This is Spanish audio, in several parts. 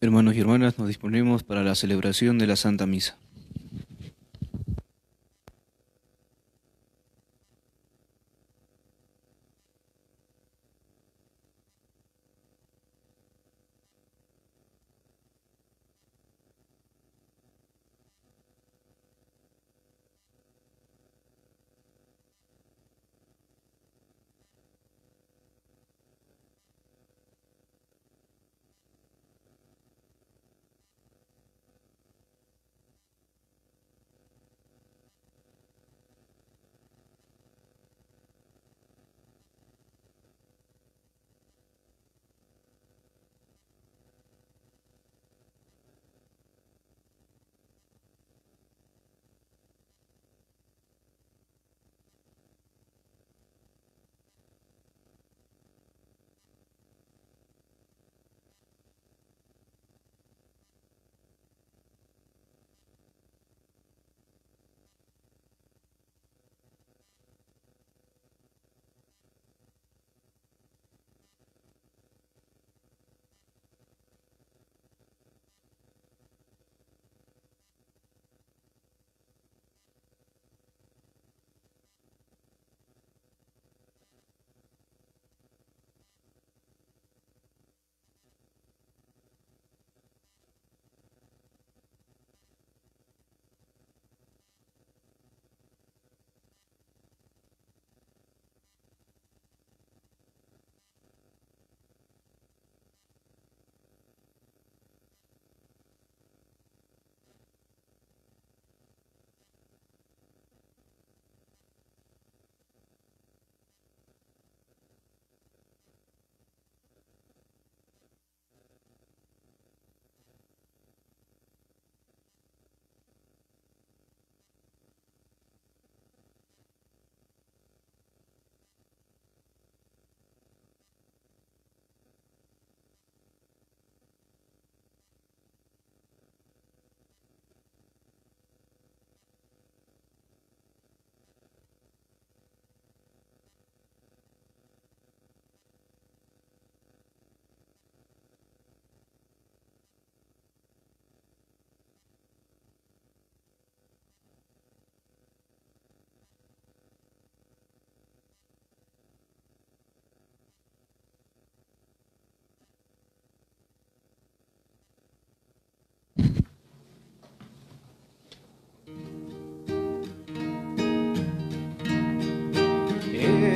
Hermanos y hermanas, nos disponemos para la celebración de la Santa Misa.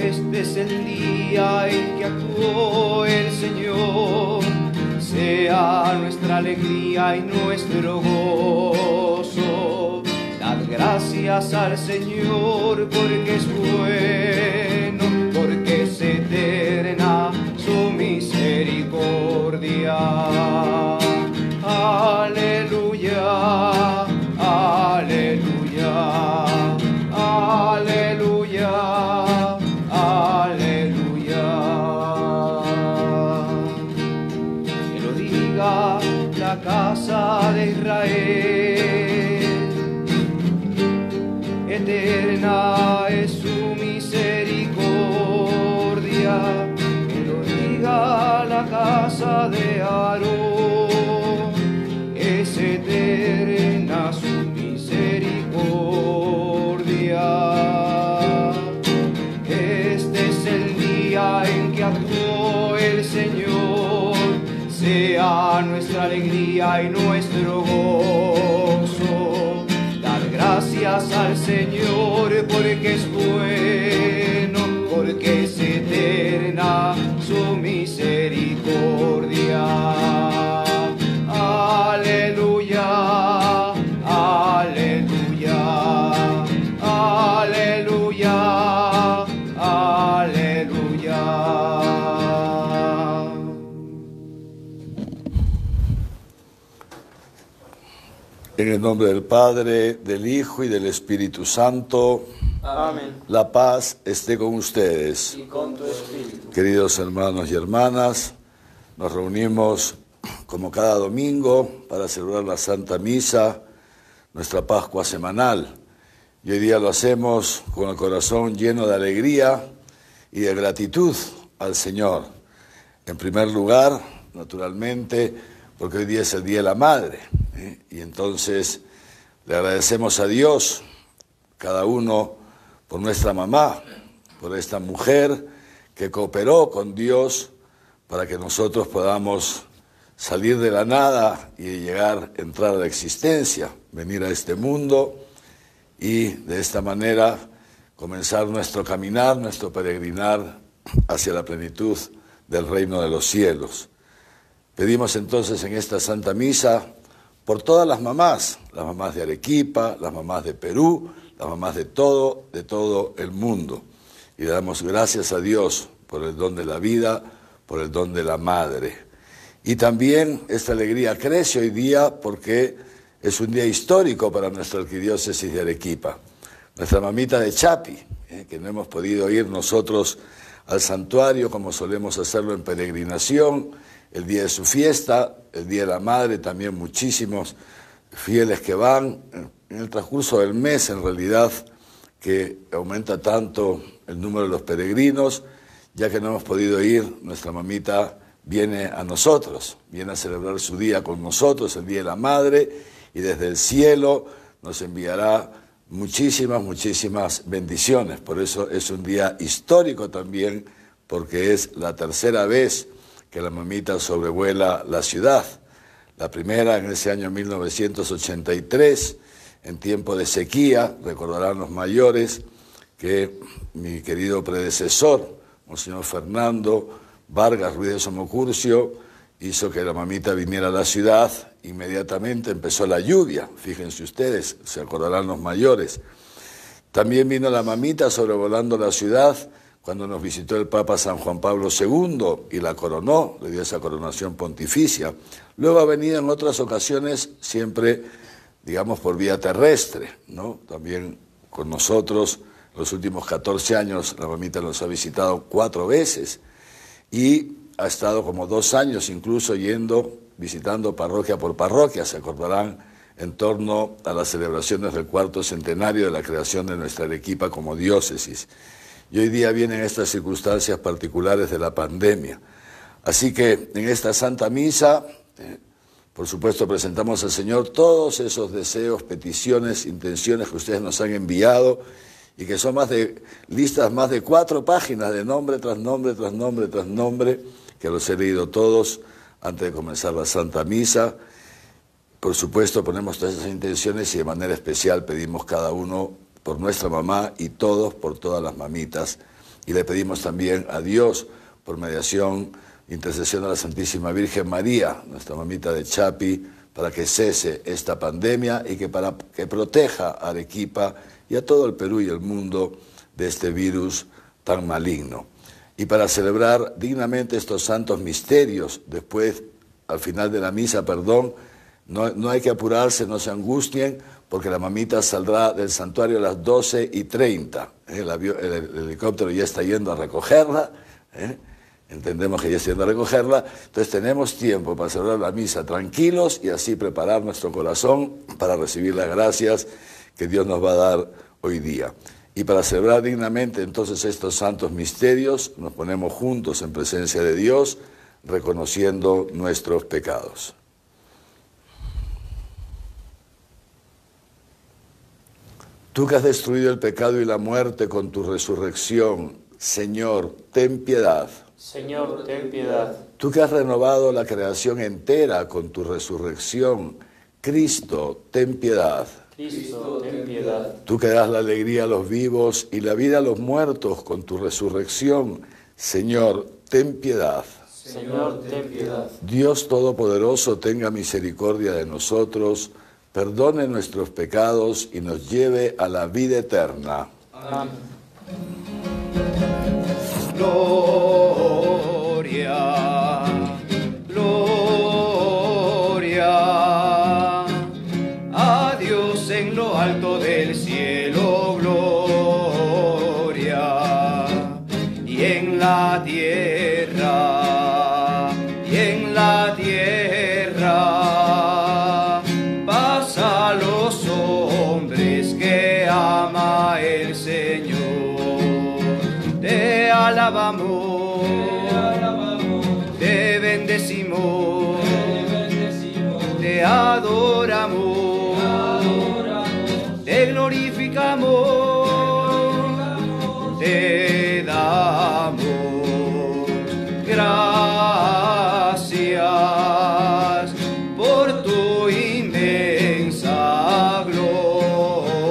Este es el día en que actuó el Señor, sea nuestra alegría y nuestro gozo. Dad gracias al Señor porque es bueno, porque es eterna su misericordia. Aleluya, aleluya, aleluya, aleluya. Que lo diga la casa de Israel, eterna es su misericordia. Que lo diga la casa de Aarón, es eterna su misericordia. Este es el día en que actuó el Señor, sea nuestra alegría y nuestro gozo. Dar gracias al Señor porque es bueno, porque es eterna su misericordia. Aleluya, aleluya, aleluya, aleluya. En el nombre del Padre, del Hijo y del Espíritu Santo. Amén. La paz esté con ustedes. Y con tu espíritu. Queridos hermanos y hermanas, nos reunimos como cada domingo para celebrar la Santa Misa, nuestra Pascua semanal. Y hoy día lo hacemos con el corazón lleno de alegría y de gratitud al Señor. En primer lugar, naturalmente, porque hoy día es el Día de la Madre, y entonces le agradecemos a Dios, cada uno, por nuestra mamá, por esta mujer que cooperó con Dios para que nosotros podamos salir de la nada y llegar, entrar a la existencia, venir a este mundo y de esta manera comenzar nuestro caminar, nuestro peregrinar hacia la plenitud del reino de los cielos. Pedimos entonces en esta Santa Misa por todas las mamás de Arequipa, las mamás de Perú, las mamás de todo el mundo. Y le damos gracias a Dios por el don de la vida, por el don de la madre. Y también esta alegría crece hoy día porque es un día histórico para nuestra arquidiócesis de Arequipa. Nuestra mamita de Chapi, que no hemos podido ir nosotros al santuario como solemos hacerlo en peregrinación, el día de su fiesta, el Día de la Madre, también muchísimos fieles que van en el transcurso del mes, en realidad, que aumenta tanto el número de los peregrinos, ya que no hemos podido ir, nuestra mamita viene a nosotros, viene a celebrar su día con nosotros, el Día de la Madre, y desde el cielo nos enviará muchísimas bendiciones. Por eso es un día histórico también, porque es la tercera vez que la mamita sobrevuela la ciudad. La primera en ese año 1983, en tiempo de sequía, recordarán los mayores que mi querido predecesor, Monseñor Fernando Vargas Ruiz de Somocurcio, hizo que la mamita viniera a la ciudad. Inmediatamente empezó la lluvia, fíjense ustedes, se acordarán los mayores. También vino la mamita sobrevolando la ciudad cuando nos visitó el Papa San Juan Pablo II y la coronó, le dio esa coronación pontificia. Luego ha venido en otras ocasiones, siempre, digamos, por vía terrestre, ¿no? También con nosotros, los últimos 14 años, la mamita nos ha visitado 4 veces y ha estado como 2 años incluso visitando parroquia por parroquia, se acordarán, en torno a las celebraciones del 4º centenario de la creación de nuestra Arequipa como diócesis. Y hoy día vienen estas circunstancias particulares de la pandemia. Así que en esta Santa Misa, por supuesto, presentamos al Señor todos esos deseos, peticiones, intenciones que ustedes nos han enviado y que son listas más de 4 páginas de nombre tras nombre, tras nombre, tras nombre, que los he leído todos antes de comenzar la Santa Misa. Por supuesto, ponemos todas esas intenciones y de manera especial pedimos cada uno por nuestra mamá y todos por todas las mamitas. Y le pedimos también a Dios por mediación, intercesión a la Santísima Virgen María, nuestra mamita de Chapi, para que cese esta pandemia y que proteja a Arequipa y a todo el Perú y el mundo de este virus tan maligno. Y para celebrar dignamente estos santos misterios, después, al final de la misa, no hay que apurarse, no se angustien, porque la mamita saldrá del santuario a las 12:30. El helicóptero ya está yendo a recogerla, entendemos que ya está yendo a recogerla, entonces tenemos tiempo para celebrar la misa tranquilos y así preparar nuestro corazón para recibir las gracias que Dios nos va a dar hoy día. Y para celebrar dignamente entonces estos santos misterios, nos ponemos juntos en presencia de Dios, reconociendo nuestros pecados. Tú que has destruido el pecado y la muerte con tu resurrección, Señor, ten piedad. Señor, ten piedad. Tú que has renovado la creación entera con tu resurrección, Cristo, ten piedad. Cristo, ten piedad. Tú que das la alegría a los vivos y la vida a los muertos con tu resurrección, Señor, ten piedad. Señor, ten piedad. Dios Todopoderoso, tenga misericordia de nosotros, perdone nuestros pecados y nos lleve a la vida eterna. Amén. Gloria, gloria a Dios en lo alto del cielo, gloria, y en la tierra, paz a los hombres que ama el Señor. Te alabamos, te bendecimos, te adoramos, te glorificamos, te damos gracias por tu inmensa gloria.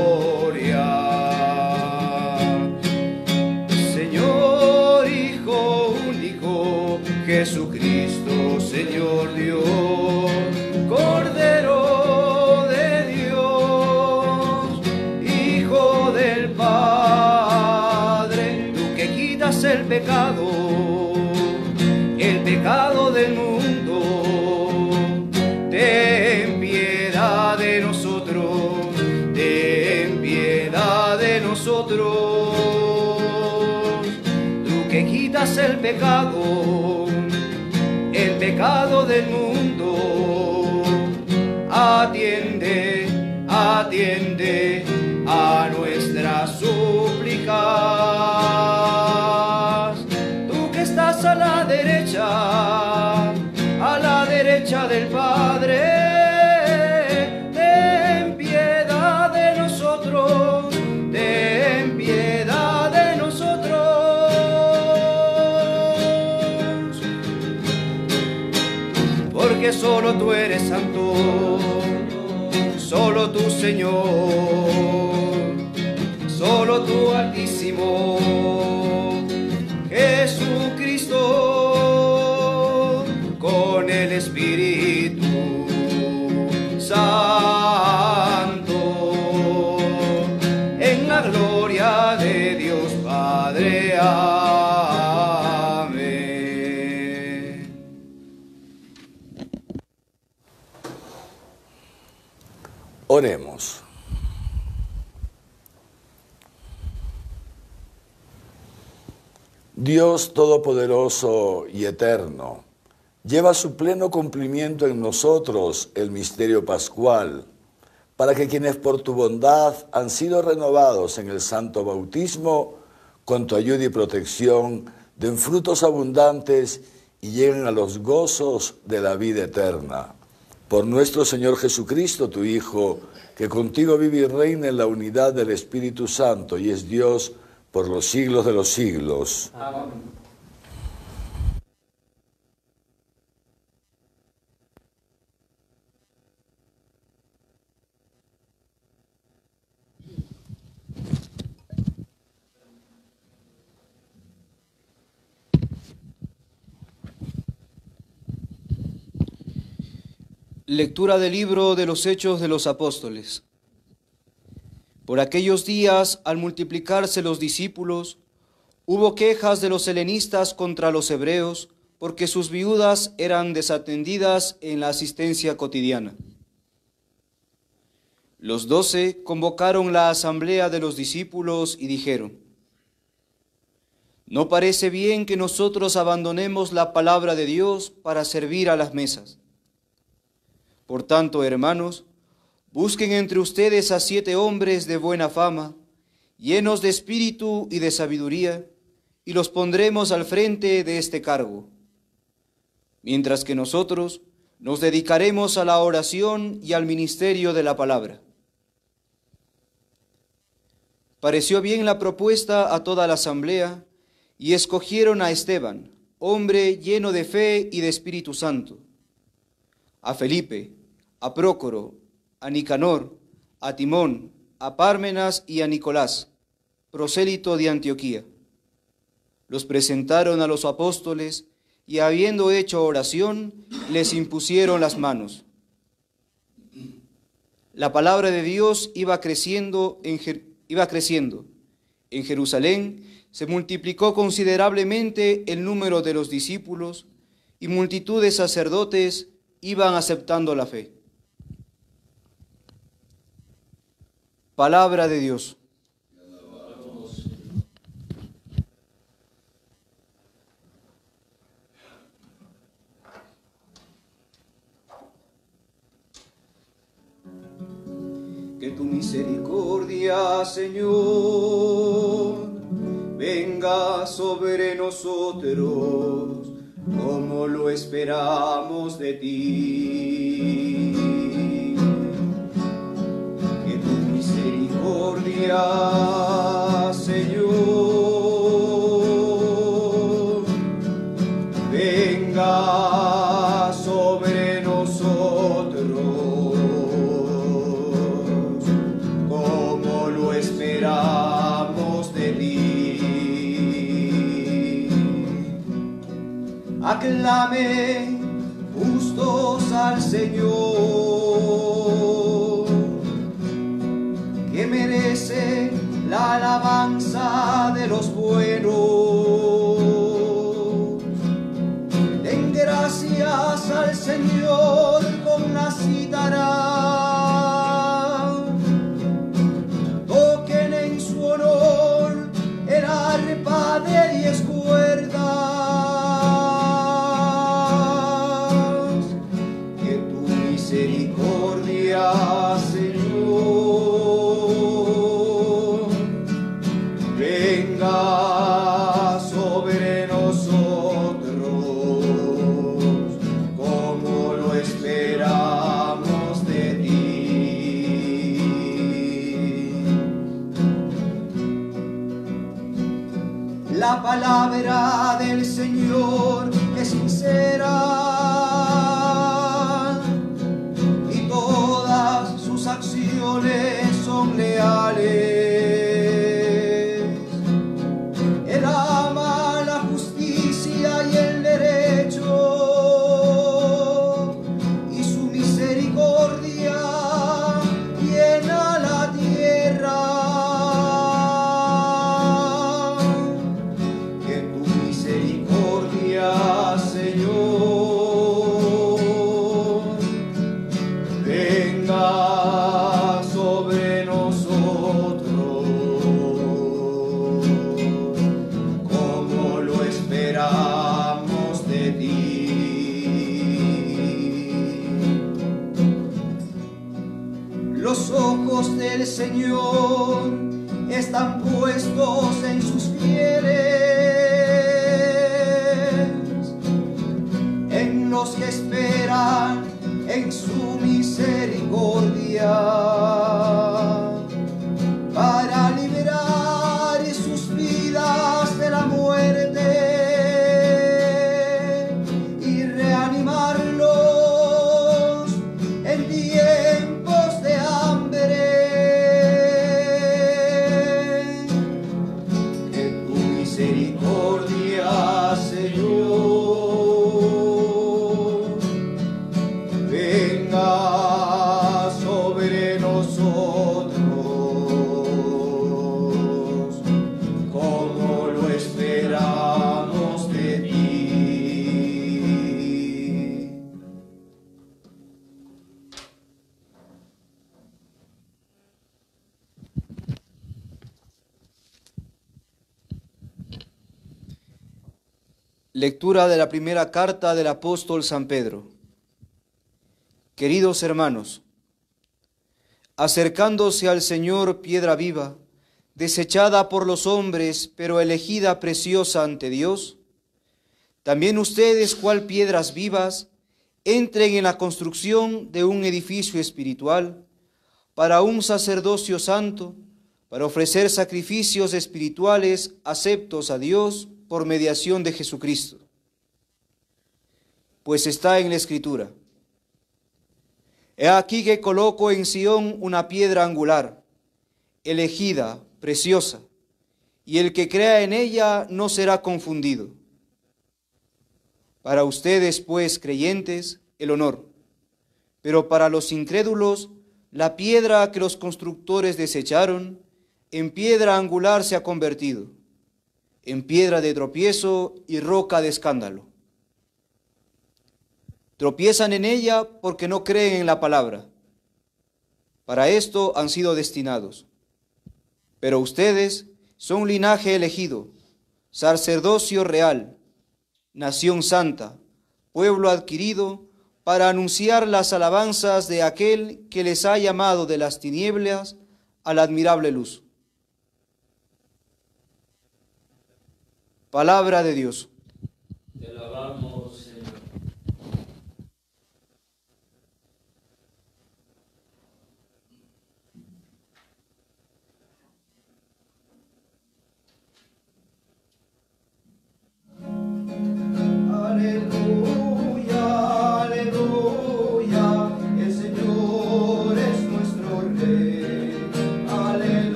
Señor Hijo único, Jesucristo, Señor Dios, Cordero de Dios, Hijo del Padre, tú que quitas el pecado del mundo, ten piedad de nosotros, ten piedad de nosotros, tú que quitas el pecado del mundo, atiende, atiende a nuestras súplicas. Tú que estás a la derecha del Padre, ten piedad de nosotros, ten piedad de nosotros. Porque solo tú eres santo, solo tú, Señor, solo tú, Altísimo, Jesucristo, con el Espíritu Santo, en la gloria de Dios Padre. Amén. Oremos. Dios Todopoderoso y Eterno, lleva a su pleno cumplimiento en nosotros el misterio pascual, para que quienes por tu bondad han sido renovados en el santo bautismo, con tu ayuda y protección, den frutos abundantes y lleguen a los gozos de la vida eterna. Por nuestro Señor Jesucristo, tu Hijo, que contigo vive y reina en la unidad del Espíritu Santo y es Dios por los siglos de los siglos. Amén. Lectura del libro de los Hechos de los Apóstoles. Por aquellos días, al multiplicarse los discípulos, hubo quejas de los helenistas contra los hebreos, porque sus viudas eran desatendidas en la asistencia cotidiana. Los 12 convocaron la asamblea de los discípulos y dijeron: No parece bien que nosotros abandonemos la palabra de Dios para servir a las mesas. Por tanto, hermanos, busquen entre ustedes a 7 hombres de buena fama, llenos de espíritu y de sabiduría, y los pondremos al frente de este cargo, mientras que nosotros nos dedicaremos a la oración y al ministerio de la palabra. Pareció bien la propuesta a toda la asamblea, y escogieron a Esteban, hombre lleno de fe y de Espíritu Santo, a Felipe, a Prócoro, a Nicanor, a Timón, a Pármenas y a Nicolás, prosélito de Antioquía. Los presentaron a los apóstoles y, habiendo hecho oración, les impusieron las manos. La palabra de Dios iba creciendo. En Jerusalén se multiplicó considerablemente el número de los discípulos y multitud de sacerdotes iban aceptando la fe. Palabra de Dios. Que tu misericordia, Señor, venga sobre nosotros, como lo esperamos de ti. Que tu misericordia, Señor, venga sobre nosotros, como lo esperamos de ti. Aclame justos al Señor, que merece la alabanza de los buenos. Den gracias al Señor con la cítara, toquen en su honor el arpa de 10 cuerdas. Que tu misericordia, Señor, venga sobre nosotros, como lo esperamos de ti. La palabra del Señor es sincera y todas sus acciones son leales. Él ama la justicia y el derecho, y su misericordia llena la tierra. Que tu misericordia, Señor, venga sobre nosotros, como lo esperamos de ti. Los ojos del Señor están puestos en sus fieles, en los que esperan en su misericordia, para liberar sus vidas de la muerte y reanimarlos en tiempos de hambre. Que tu misericordia, Señor, venga sobre nosotros, como lo esperamos de ti. Lectura de la primera carta del apóstol San Pedro. Queridos hermanos, acercándose al Señor piedra viva, desechada por los hombres, pero elegida preciosa ante Dios, también ustedes, cual piedras vivas, entren en la construcción de un edificio espiritual, para un sacerdocio santo, para ofrecer sacrificios espirituales aceptos a Dios por mediación de Jesucristo. Pues está en la Escritura: he aquí que coloco en Sión una piedra angular, elegida, preciosa, y el que crea en ella no será confundido. Para ustedes, pues, creyentes, el honor, pero para los incrédulos, la piedra que los constructores desecharon, en piedra angular se ha convertido, en piedra de tropiezo y roca de escándalo. Tropiezan en ella porque no creen en la palabra. Para esto han sido destinados. Pero ustedes son linaje elegido, sacerdocio real, nación santa, pueblo adquirido, para anunciar las alabanzas de aquel que les ha llamado de las tinieblas a la admirable luz. Palabra de Dios. Te alabamos,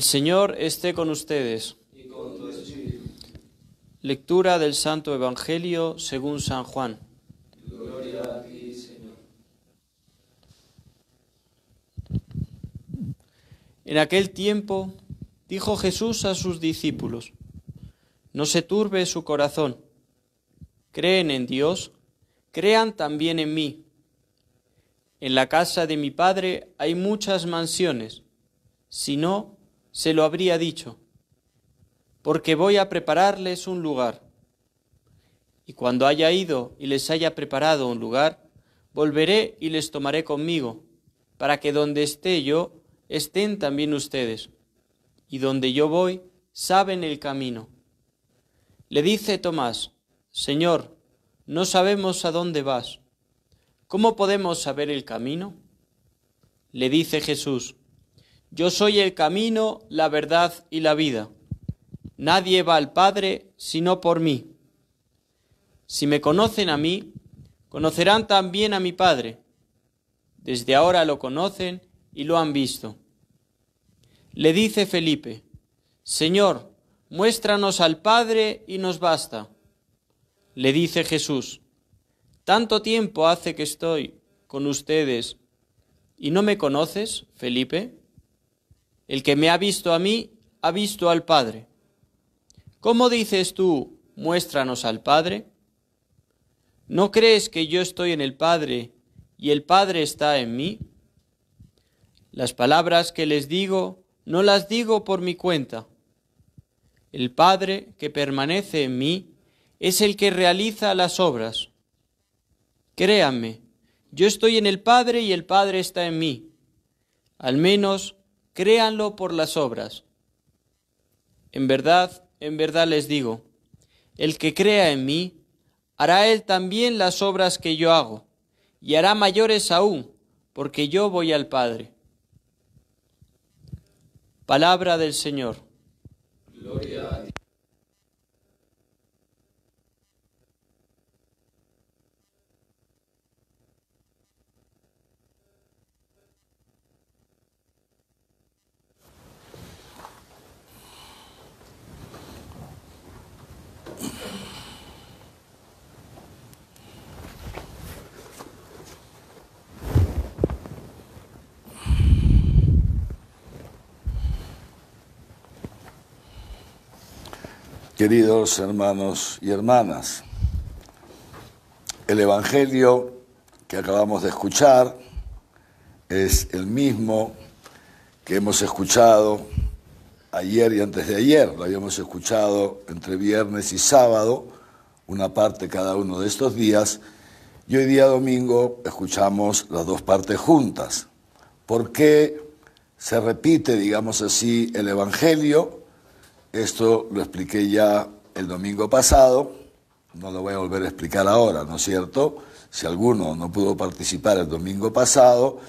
El Señor esté con ustedes. Lectura del Santo Evangelio según San Juan. Gloria a ti, Señor. En aquel tiempo dijo Jesús a sus discípulos: No se turbe su corazón. Creen en Dios, crean también en mí. En la casa de mi Padre hay muchas mansiones. Si no, se lo habría dicho, porque voy a prepararles un lugar. Y cuando haya ido y les haya preparado un lugar, volveré y les tomaré conmigo, para que donde esté yo, estén también ustedes. Y donde yo voy, saben el camino. Le dice Tomás: Señor, no sabemos a dónde vas. ¿Cómo podemos saber el camino? Le dice Jesús: Yo soy el camino, la verdad y la vida. Nadie va al Padre sino por mí. Si me conocen a mí, conocerán también a mi Padre. Desde ahora lo conocen y lo han visto. Le dice Felipe: Señor, muéstranos al Padre y nos basta. Le dice Jesús: ¿Tanto tiempo hace que estoy con ustedes y no me conoces, Felipe? El que me ha visto a mí, ha visto al Padre. ¿Cómo dices tú, muéstranos al Padre? ¿No crees que yo estoy en el Padre y el Padre está en mí? Las palabras que les digo, no las digo por mi cuenta. El Padre que permanece en mí es el que realiza las obras. Créanme, yo estoy en el Padre y el Padre está en mí. Al menos créanlo por las obras. En verdad les digo, el que crea en mí, hará él también las obras que yo hago, y hará mayores aún, porque yo voy al Padre. Palabra del Señor. Gloria a ti. Queridos hermanos y hermanas, el Evangelio que acabamos de escuchar es el mismo que hemos escuchado ayer y antes de ayer. Lo habíamos escuchado entre viernes y sábado, una parte cada uno de estos días, y hoy día domingo escuchamos las dos partes juntas. ¿Por qué se repite, digamos así, el Evangelio? Esto lo expliqué ya el domingo pasado, no lo voy a volver a explicar ahora, ¿no es cierto? Si alguno no pudo participar el domingo pasado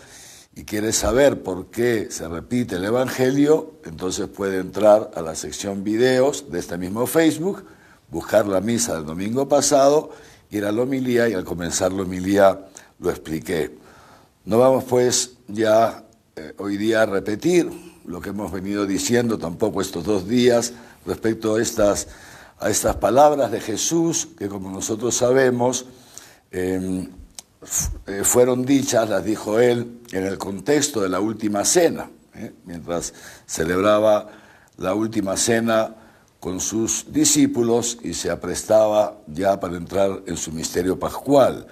y quiere saber por qué se repite el Evangelio, entonces puede entrar a la sección videos de este mismo Facebook, buscar la misa del domingo pasado, ir a la homilía y al comenzar la homilía lo expliqué. No vamos pues ya hoy día a repetir lo que hemos venido diciendo tampoco estos 2 días respecto a estas palabras de Jesús que, como nosotros sabemos, fueron dichas, las dijo él en el contexto de la última cena, mientras celebraba la última cena con sus discípulos y se aprestaba ya para entrar en su misterio pascual.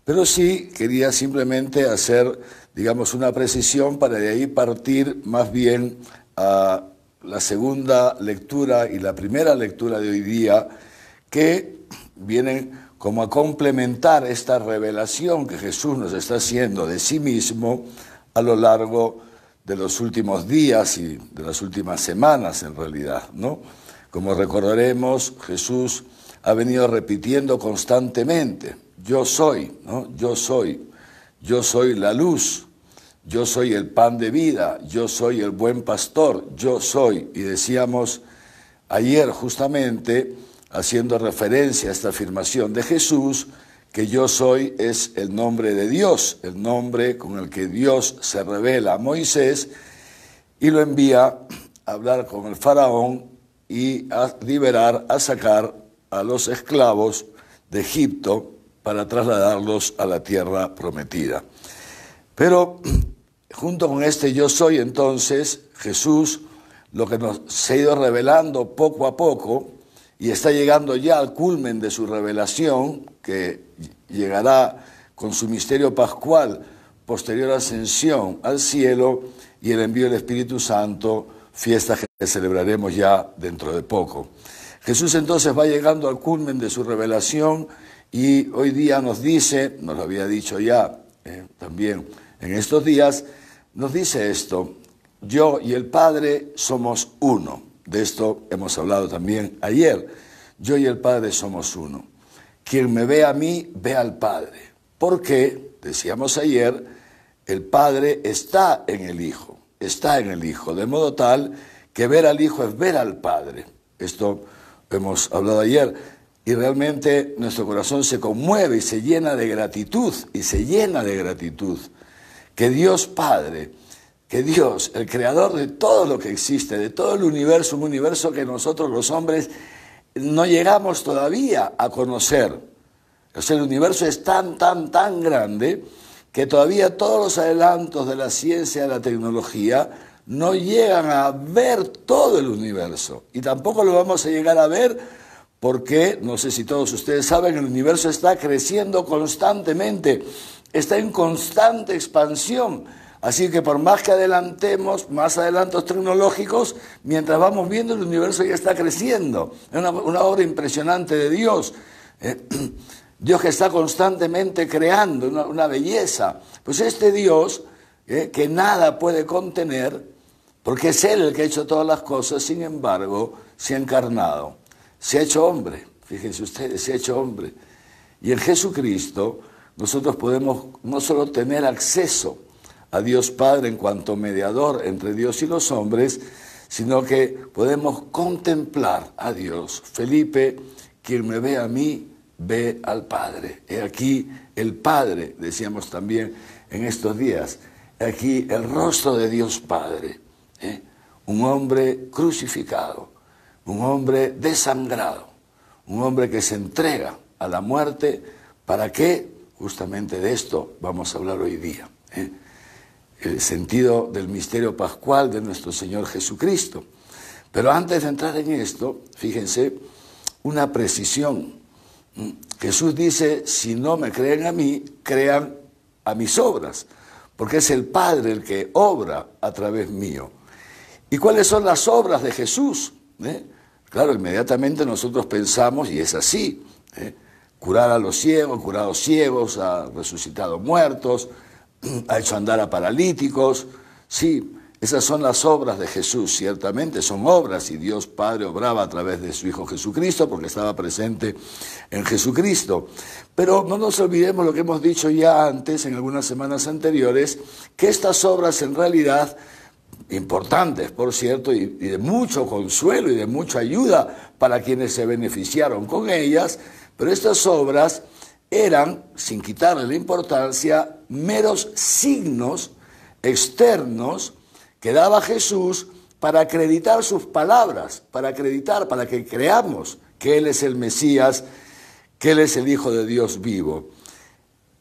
Pero sí quería simplemente hacer, digamos, una precisión para de ahí partir más bien a la segunda lectura y la primera lectura de hoy día, que vienen como a complementar esta revelación que Jesús nos está haciendo de sí mismo a lo largo de los últimos días y de las últimas semanas en realidad, ¿no? Como recordaremos, Jesús ha venido repitiendo constantemente: yo soy, ¿no? Yo soy la luz, yo soy el pan de vida, yo soy el buen pastor, yo soy. Y decíamos ayer justamente, haciendo referencia a esta afirmación de Jesús, que yo soy es el nombre de Dios, el nombre con el que Dios se revela a Moisés y lo envía hablar con el faraón y a liberar, a sacar a los esclavos de Egipto para trasladarlos a la tierra prometida. Pero junto con este yo soy, entonces, Jesús, lo que se ha ido revelando poco a poco, y está llegando ya al culmen de su revelación, que llegará con su misterio pascual, posterior ascensión al cielo y el envío del Espíritu Santo, fiesta que celebraremos ya dentro de poco. Jesús entonces va llegando al culmen de su revelación y hoy día nos dice, nos lo había dicho ya también en estos días, nos dice esto: yo y el Padre somos uno. De esto hemos hablado también ayer. Yo y el Padre somos uno. Quien me ve a mí, ve al Padre. Porque, decíamos ayer, el Padre está en el Hijo, de modo tal que ver al Hijo es ver al Padre. Esto hemos hablado ayer, y realmente nuestro corazón se conmueve y se llena de gratitud, que Dios Padre, que Dios, el creador de todo lo que existe, de todo el universo, un universo que nosotros los hombres no llegamos todavía a conocer. O sea, el universo es tan grande que todavía todos los adelantos de la ciencia y de la tecnología no llegan a ver todo el universo. Y tampoco lo vamos a llegar a ver porque, no sé si todos ustedes saben, el universo está creciendo constantemente, está en constante expansión. Así que por más que adelantemos, más adelantos tecnológicos, mientras vamos viendo, el universo ya está creciendo. Es una obra impresionante de Dios. Dios que está constantemente creando, una belleza. Pues este Dios, que nada puede contener, porque es Él el que ha hecho todas las cosas, sin embargo, se ha encarnado, se ha hecho hombre. Fíjense ustedes, se ha hecho hombre. Y en Jesucristo nosotros podemos no solo tener acceso a Dios Padre en cuanto mediador entre Dios y los hombres, sino que podemos contemplar a Dios. Felipe, quien me ve a mí, ve al Padre. He aquí el Padre, decíamos también en estos días, he aquí el rostro de Dios Padre, un hombre crucificado, un hombre desangrado, un hombre que se entrega a la muerte. ¿Para qué? Justamente de esto vamos a hablar hoy día. El sentido del misterio pascual de nuestro Señor Jesucristo. Pero antes de entrar en esto, fíjense, una precisión. Jesús dice, si no me creen a mí, crean a mis obras, porque es el Padre el que obra a través mío. ¿Y cuáles son las obras de Jesús? Claro, inmediatamente nosotros pensamos, y es así, curar a los ciegos, curado ciegos, ha resucitado muertos, ha hecho andar a paralíticos. Sí, esas son las obras de Jesús, ciertamente son obras, y Dios Padre obraba a través de su Hijo Jesucristo, porque estaba presente en Jesucristo. Pero no nos olvidemos lo que hemos dicho ya antes, en algunas semanas anteriores, que estas obras en realidad, importantes por cierto, y de mucho consuelo y de mucha ayuda para quienes se beneficiaron con ellas, pero estas obras eran, sin quitarle la importancia, meros signos externos que daba Jesús para acreditar sus palabras, para que creamos que Él es el Mesías, que Él es el Hijo de Dios vivo.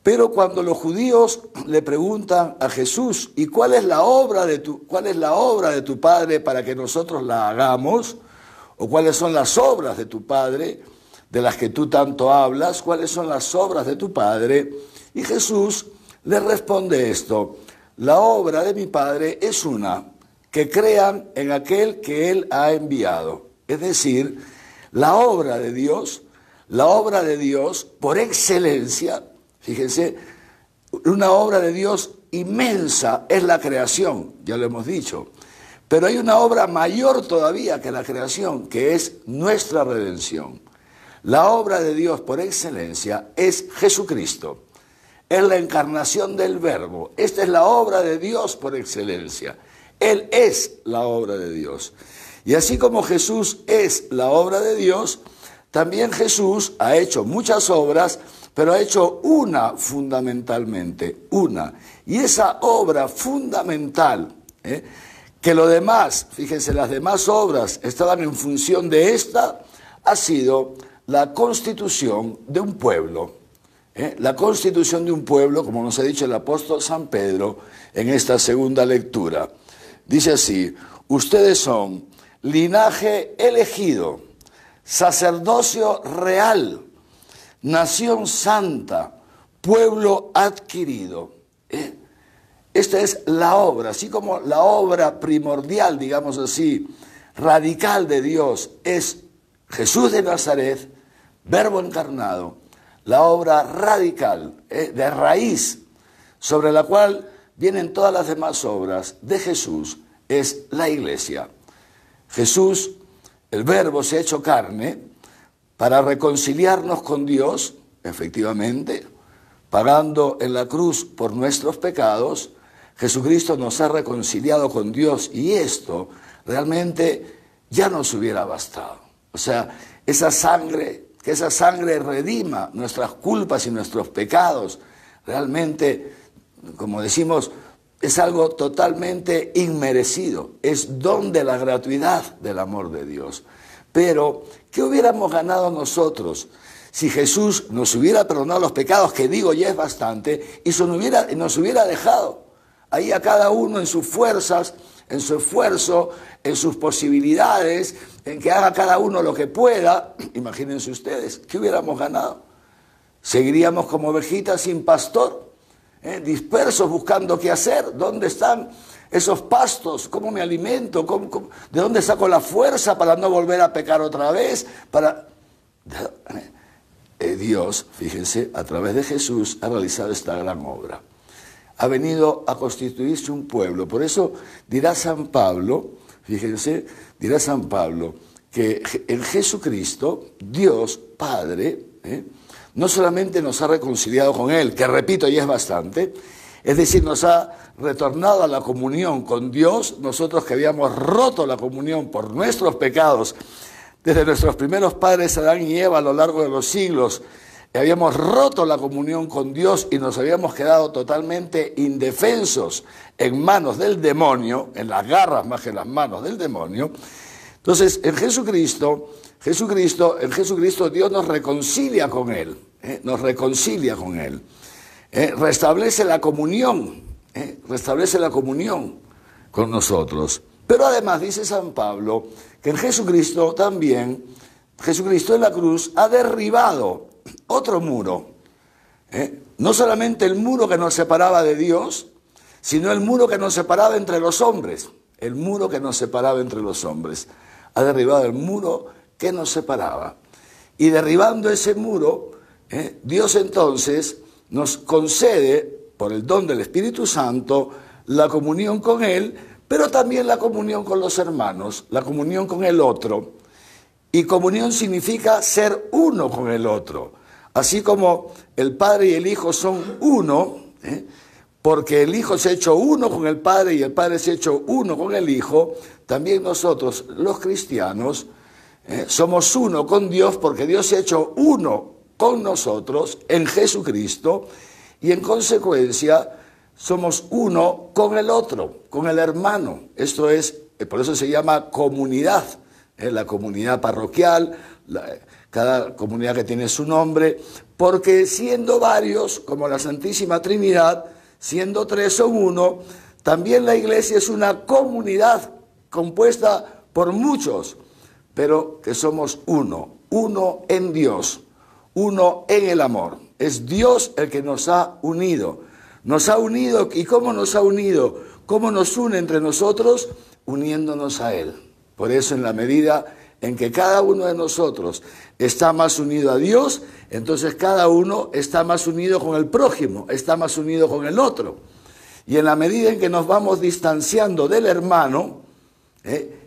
Pero cuando los judíos le preguntan a Jesús, ¿y cuál es la obra de tu Padre para que nosotros la hagamos? ¿O cuáles son las obras de tu Padre, de las que tú tanto hablas? ¿Cuáles son las obras de tu Padre? Y Jesús le responde esto: la obra de mi Padre es una, que crean en aquel que Él ha enviado. Es decir, la obra de Dios por excelencia, fíjense, una obra de Dios inmensa es la creación, ya lo hemos dicho. Pero hay una obra mayor todavía que la creación, que es nuestra redención. La obra de Dios por excelencia es Jesucristo. Es la encarnación del Verbo. Esta es la obra de Dios por excelencia. Él es la obra de Dios. Y así como Jesús es la obra de Dios, también Jesús ha hecho muchas obras, pero ha hecho una fundamentalmente, una. Y esa obra fundamental, Que lo demás, fíjense, las demás obras estaban en función de esta, ha sido la constitución de un pueblo. La constitución de un pueblo, como nos ha dicho el apóstol San Pedro en esta segunda lectura. Dice así: ustedes son linaje elegido, sacerdocio real, nación santa, pueblo adquirido. Esta es la obra, así como la obra primordial, digamos así, radical de Dios es Jesús de Nazaret, Verbo encarnado. La obra radical, de raíz, sobre la cual vienen todas las demás obras de Jesús, es la Iglesia. Jesús, el Verbo, se ha hecho carne para reconciliarnos con Dios, efectivamente, pagando en la cruz por nuestros pecados. Jesucristo nos ha reconciliado con Dios y esto realmente ya nos hubiera bastado. O sea, que esa sangre redima nuestras culpas y nuestros pecados, realmente, como decimos, es algo totalmente inmerecido, es don de la gratuidad del amor de Dios. Pero, ¿qué hubiéramos ganado nosotros si Jesús nos hubiera perdonado los pecados, que digo ya es bastante, y nos hubiera dejado ahí a cada uno en sus fuerzas, en su esfuerzo, en sus posibilidades, en que haga cada uno lo que pueda? Imagínense ustedes, ¿qué hubiéramos ganado? Seguiríamos como ovejitas sin pastor, dispersos buscando qué hacer. ¿Dónde están esos pastos? ¿Cómo me alimento? ¿De dónde saco la fuerza para no volver a pecar otra vez? Dios, fíjense, a través de Jesús ha realizado esta gran obra. Ha venido a constituirse un pueblo. Por eso dirá San Pablo, fíjense, dirá San Pablo, que en Jesucristo, Dios Padre, no solamente nos ha reconciliado con Él, que repito, ya es bastante, es decir, nos ha retornado a la comunión con Dios, nosotros que habíamos roto la comunión por nuestros pecados, desde nuestros primeros padres Adán y Eva a lo largo de los siglos, habíamos roto la comunión con Dios y nos habíamos quedado totalmente indefensos en manos del demonio, en las garras más que en las manos del demonio. Entonces, en Jesucristo Dios nos reconcilia con Él, nos reconcilia con Él, restablece la comunión con nosotros. Pero además dice San Pablo que en Jesucristo también, Jesucristo en la cruz ha derribado otro muro, no solamente el muro que nos separaba de Dios, sino el muro que nos separaba entre los hombres, el muro que nos separaba entre los hombres. Ha derribado el muro que nos separaba. Y derribando ese muro, Dios entonces nos concede, por el don del Espíritu Santo, la comunión con Él, pero también la comunión con los hermanos, la comunión con el otro. Y comunión significa ser uno con el otro. Así como el Padre y el Hijo son uno, porque el Hijo se ha hecho uno con el Padre y el Padre se ha hecho uno con el Hijo, también nosotros, los cristianos, somos uno con Dios, porque Dios se ha hecho uno con nosotros en Jesucristo, y en consecuencia somos uno con el otro, con el hermano. Esto es, por eso se llama comunidad, la comunidad parroquial, cada comunidad que tiene su nombre, porque siendo varios, como la Santísima Trinidad, siendo tres son uno, también la Iglesia es una comunidad compuesta por muchos, pero que somos uno, uno en Dios, uno en el amor. Es Dios el que nos ha unido. Nos ha unido, ¿y cómo nos ha unido? ¿Cómo nos une entre nosotros? Uniéndonos a Él. Por eso, en la medida en que cada uno de nosotros está más unido a Dios, entonces cada uno está más unido con el prójimo, está más unido con el otro. Y en la medida en que nos vamos distanciando del hermano,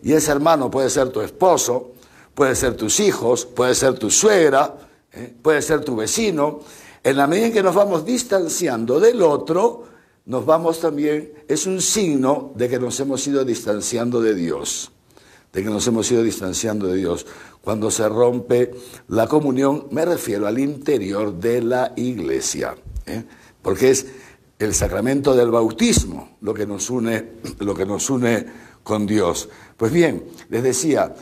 y ese hermano puede ser tu esposo, puede ser tus hijos, puede ser tu suegra, puede ser tu vecino, en la medida en que nos vamos distanciando del otro, nos vamos también, es un signo de que nos hemos ido distanciando de Dios. Cuando se rompe la comunión, me refiero al interior de la Iglesia, porque es el sacramento del bautismo lo que nos une con Dios. Pues bien, les decía,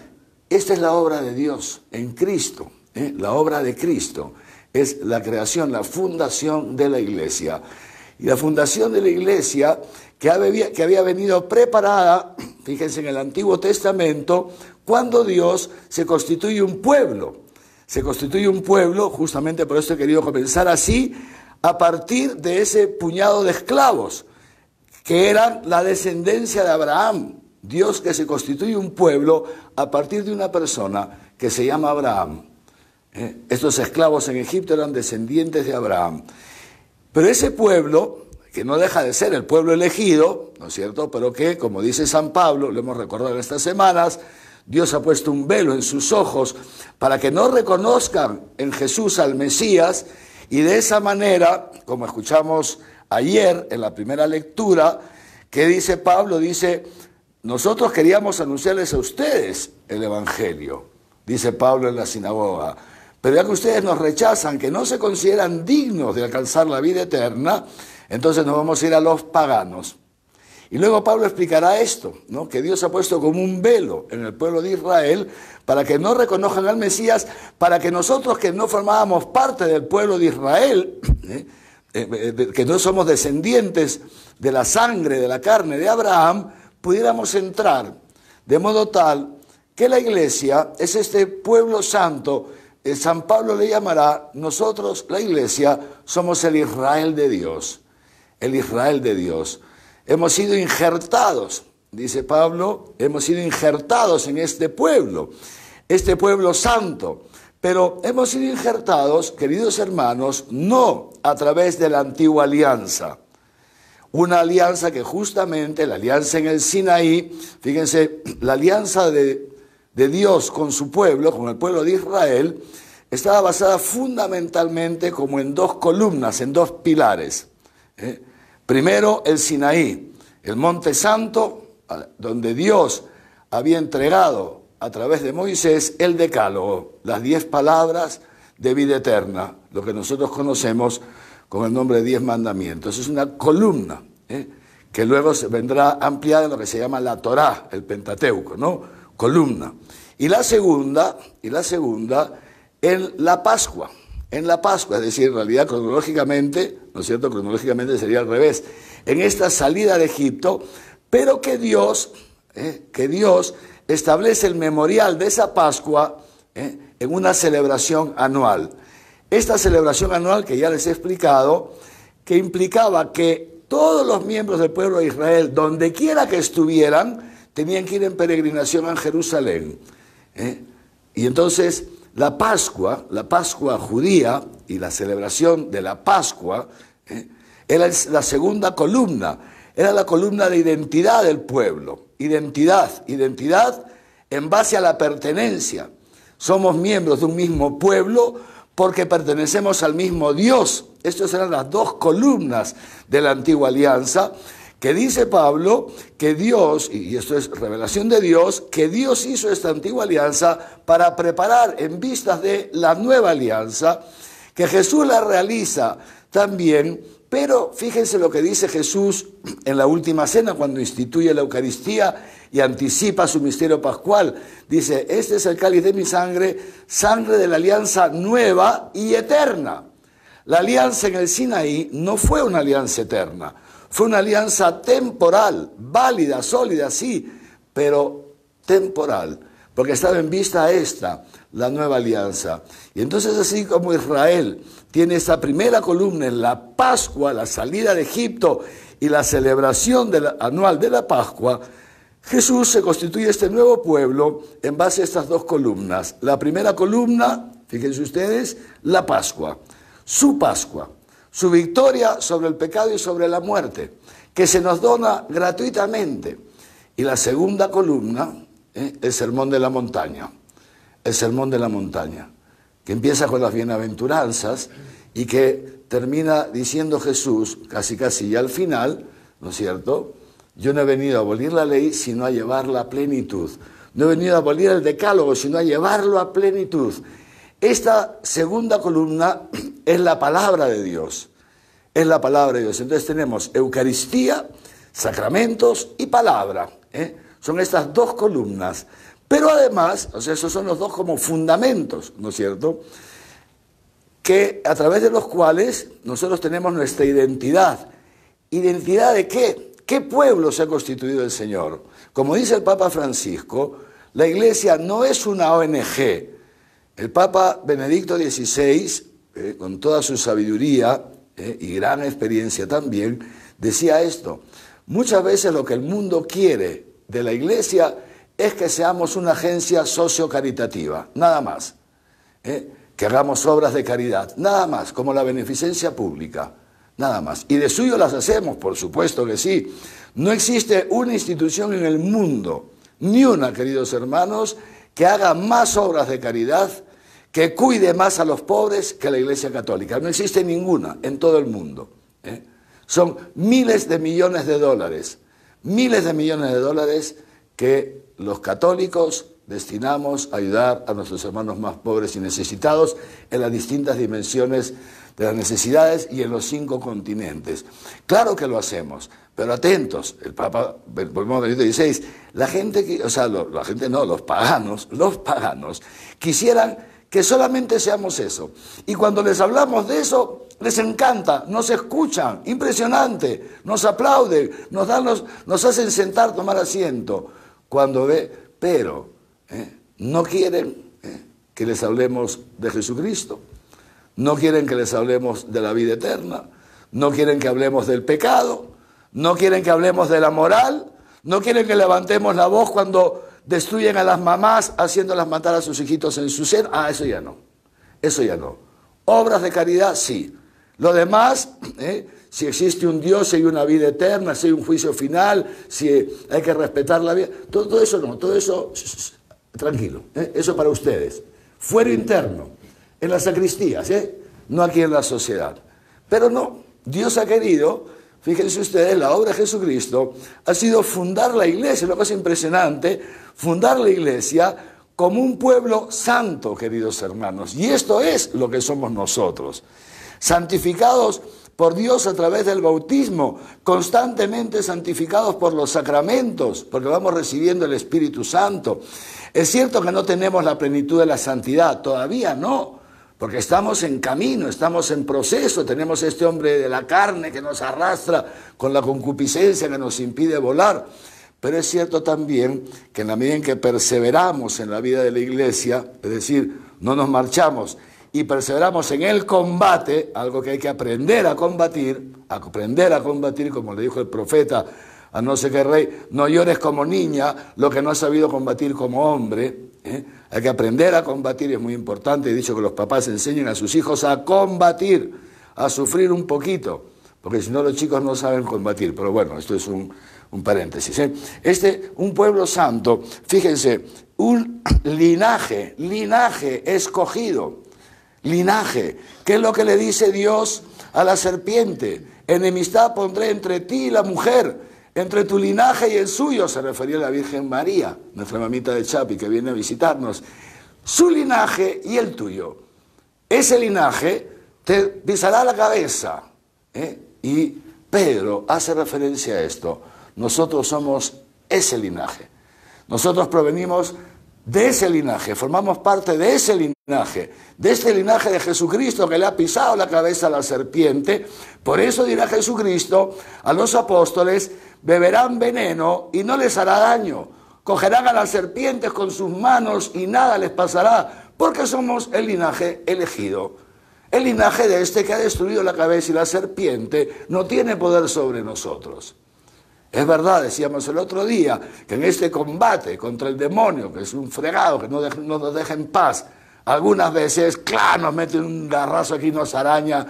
esta es la obra de Dios en Cristo, la obra de Cristo. Es la creación, la fundación de la iglesia. Y la fundación de la iglesia que había venido preparada, fíjense, en el Antiguo Testamento, cuando Dios se constituye un pueblo. Se constituye un pueblo, justamente por eso he querido comenzar así, a partir de ese puñado de esclavos, que eran la descendencia de Abraham. Dios que se constituye un pueblo a partir de una persona que se llama Abraham. Estos esclavos en Egipto eran descendientes de Abraham. Pero ese pueblo, que no deja de ser el pueblo elegido, ¿no es cierto?, pero que, como dice San Pablo, lo hemos recordado en estas semanas, Dios ha puesto un velo en sus ojos para que no reconozcan en Jesús al Mesías, y de esa manera, como escuchamos ayer en la primera lectura, que dice Pablo, dice, nosotros queríamos anunciarles a ustedes el Evangelio, dice Pablo en la sinagoga, pero ya que ustedes nos rechazan, que no se consideran dignos de alcanzar la vida eterna, entonces nos vamos a ir a los paganos. Y luego Pablo explicará esto, ¿no?, que Dios ha puesto como un velo en el pueblo de Israel para que no reconozcan al Mesías, para que nosotros que no formábamos parte del pueblo de Israel, que no somos descendientes de la sangre, de la carne de Abraham, pudiéramos entrar, de modo tal que la iglesia es este pueblo santo. San Pablo le llamará, nosotros, la iglesia, somos el Israel de Dios, el Israel de Dios. Hemos sido injertados, dice Pablo, hemos sido injertados en este pueblo santo, pero hemos sido injertados, queridos hermanos, no a través de la antigua alianza, una alianza que justamente, la alianza en el Sinaí, fíjense, la alianza de Dios con su pueblo, con el pueblo de Israel, estaba basada fundamentalmente como en dos columnas, en dos pilares. Primero, el Sinaí, el monte santo, donde Dios había entregado a través de Moisés el decálogo, las 10 palabras de vida eterna, lo que nosotros conocemos con el nombre de 10 mandamientos. Es una columna, que luego se vendrá ampliada en lo que se llama la Torá, el Pentateuco, ¿no? Columna. Y la segunda, en la Pascua, es decir, en realidad cronológicamente, ¿no es cierto?, cronológicamente sería al revés, en esta salida de Egipto, pero que Dios establece el memorial de esa Pascua en una celebración anual. Esta celebración anual que ya les he explicado, que implicaba que todos los miembros del pueblo de Israel, donde quiera que estuvieran, tenían que ir en peregrinación a Jerusalén. Y entonces la Pascua judía y la celebración de la Pascua era la segunda columna, era la columna de identidad del pueblo. Identidad en base a la pertenencia. Somos miembros de un mismo pueblo porque pertenecemos al mismo Dios. Estas eran las dos columnas de la antigua alianza, que dice Pablo que Dios, y esto es revelación de Dios, que Dios hizo esta antigua alianza para preparar en vistas de la nueva alianza, que Jesús la realiza también, pero fíjense lo que dice Jesús en la última cena cuando instituye la Eucaristía y anticipa su misterio pascual. Dice, este es el cáliz de mi sangre, sangre de la alianza nueva y eterna. La alianza en el Sinaí no fue una alianza eterna, fue una alianza temporal, válida, sólida, sí, pero temporal, porque estaba en vista esta, la nueva alianza. Y entonces, así como Israel tiene esta primera columna en la Pascua, la salida de Egipto y la celebración anual de la Pascua, Jesús se constituye este nuevo pueblo en base a estas dos columnas. La primera columna, fíjense ustedes, la Pascua, su victoria sobre el pecado y sobre la muerte, que se nos dona gratuitamente. Y la segunda columna, el sermón de la montaña, que empieza con las bienaventuranzas y que termina diciendo Jesús, casi ya al final, ¿no es cierto?, yo no he venido a abolir la ley, sino a llevarla a plenitud. No he venido a abolir el decálogo, sino a llevarlo a plenitud. Esta segunda columna es la palabra de Dios. Es la palabra de Dios. Entonces tenemos Eucaristía, sacramentos y palabra. Son estas dos columnas. Pero además, o sea, esos son los dos como fundamentos, ¿no es cierto?, que a través de los cuales nosotros tenemos nuestra identidad. ¿Identidad de qué? ¿Qué pueblo se ha constituido el Señor? Como dice el Papa Francisco, la Iglesia no es una ONG. El Papa Benedicto XVI, con toda su sabiduría y gran experiencia también, decía esto: muchas veces lo que el mundo quiere de la Iglesia es que seamos una agencia socio-caritativa, nada más. Que hagamos obras de caridad, nada más, como la beneficencia pública, nada más. Y de suyo las hacemos, por supuesto que sí. No existe una institución en el mundo, ni una, queridos hermanos, que haga más obras de caridad, que cuide más a los pobres que la Iglesia Católica. No existe ninguna en todo el mundo. Son miles de millones de dólares que los católicos destinamos a ayudar a nuestros hermanos más pobres y necesitados en las distintas dimensiones de las necesidades y en los 5 continentes. Claro que lo hacemos, pero atentos, el Papa Benedicto XVI, la gente, los paganos quisieran que solamente seamos eso. Y cuando les hablamos de eso, les encanta, nos escuchan, impresionante, nos aplauden, nos hacen sentar, tomar asiento, pero no quieren que les hablemos de Jesucristo, no quieren que les hablemos de la vida eterna, no quieren que hablemos del pecado, no quieren que hablemos de la moral, no quieren que levantemos la voz cuando destruyen a las mamás haciéndolas matar a sus hijitos en su seno. Eso ya no. Obras de caridad, sí. Lo demás, si existe un Dios, si hay una vida eterna, si hay un juicio final, si hay que respetar la vida, todo eso no, todo eso, tranquilo, eso para ustedes. Fuero interno, en las sacristías, no aquí en la sociedad. Pero no, Dios ha querido, fíjense ustedes, la obra de Jesucristo ha sido fundar la iglesia, una cosa impresionante, fundar la iglesia como un pueblo santo, queridos hermanos. Y esto es lo que somos nosotros, santificados por Dios a través del bautismo, constantemente santificados por los sacramentos, porque vamos recibiendo el Espíritu Santo. Es cierto que no tenemos la plenitud de la santidad, todavía no, porque estamos en camino, estamos en proceso, tenemos este hombre de la carne que nos arrastra con la concupiscencia que nos impide volar. Pero es cierto también que en la medida en que perseveramos en la vida de la iglesia, es decir, no nos marchamos y perseveramos en el combate, algo que hay que aprender a combatir, como le dijo el profeta a no sé qué rey, no llores como niña lo que no has sabido combatir como hombre. Hay que aprender a combatir, y es muy importante, he dicho que los papás enseñen a sus hijos a combatir, a sufrir un poquito, porque si no los chicos no saben combatir. Pero bueno, esto es un paréntesis. Un pueblo santo, fíjense, un linaje escogido, linaje, ¿qué es lo que le dice Dios a la serpiente? Enemistad pondré entre ti y la mujer, entre tu linaje y el suyo, se refería a la Virgen María, nuestra mamita de Chapi, que viene a visitarnos. Su linaje y el tuyo. Ese linaje te pisará la cabeza. Y Pedro hace referencia a esto. Nosotros somos ese linaje. Nosotros provenimos de ese linaje, formamos parte de ese linaje, de este linaje de Jesucristo que le ha pisado la cabeza a la serpiente. Por eso dirá Jesucristo a los apóstoles: beberán veneno y no les hará daño, cogerán a las serpientes con sus manos y nada les pasará, porque somos el linaje elegido, el linaje de este que ha destruido la cabeza, y la serpiente no tiene poder sobre nosotros. Es verdad, decíamos el otro día, que en este combate contra el demonio, que es un fregado, que no nos deja en paz, algunas veces, claro, nos mete un garrazo aquí, nos araña,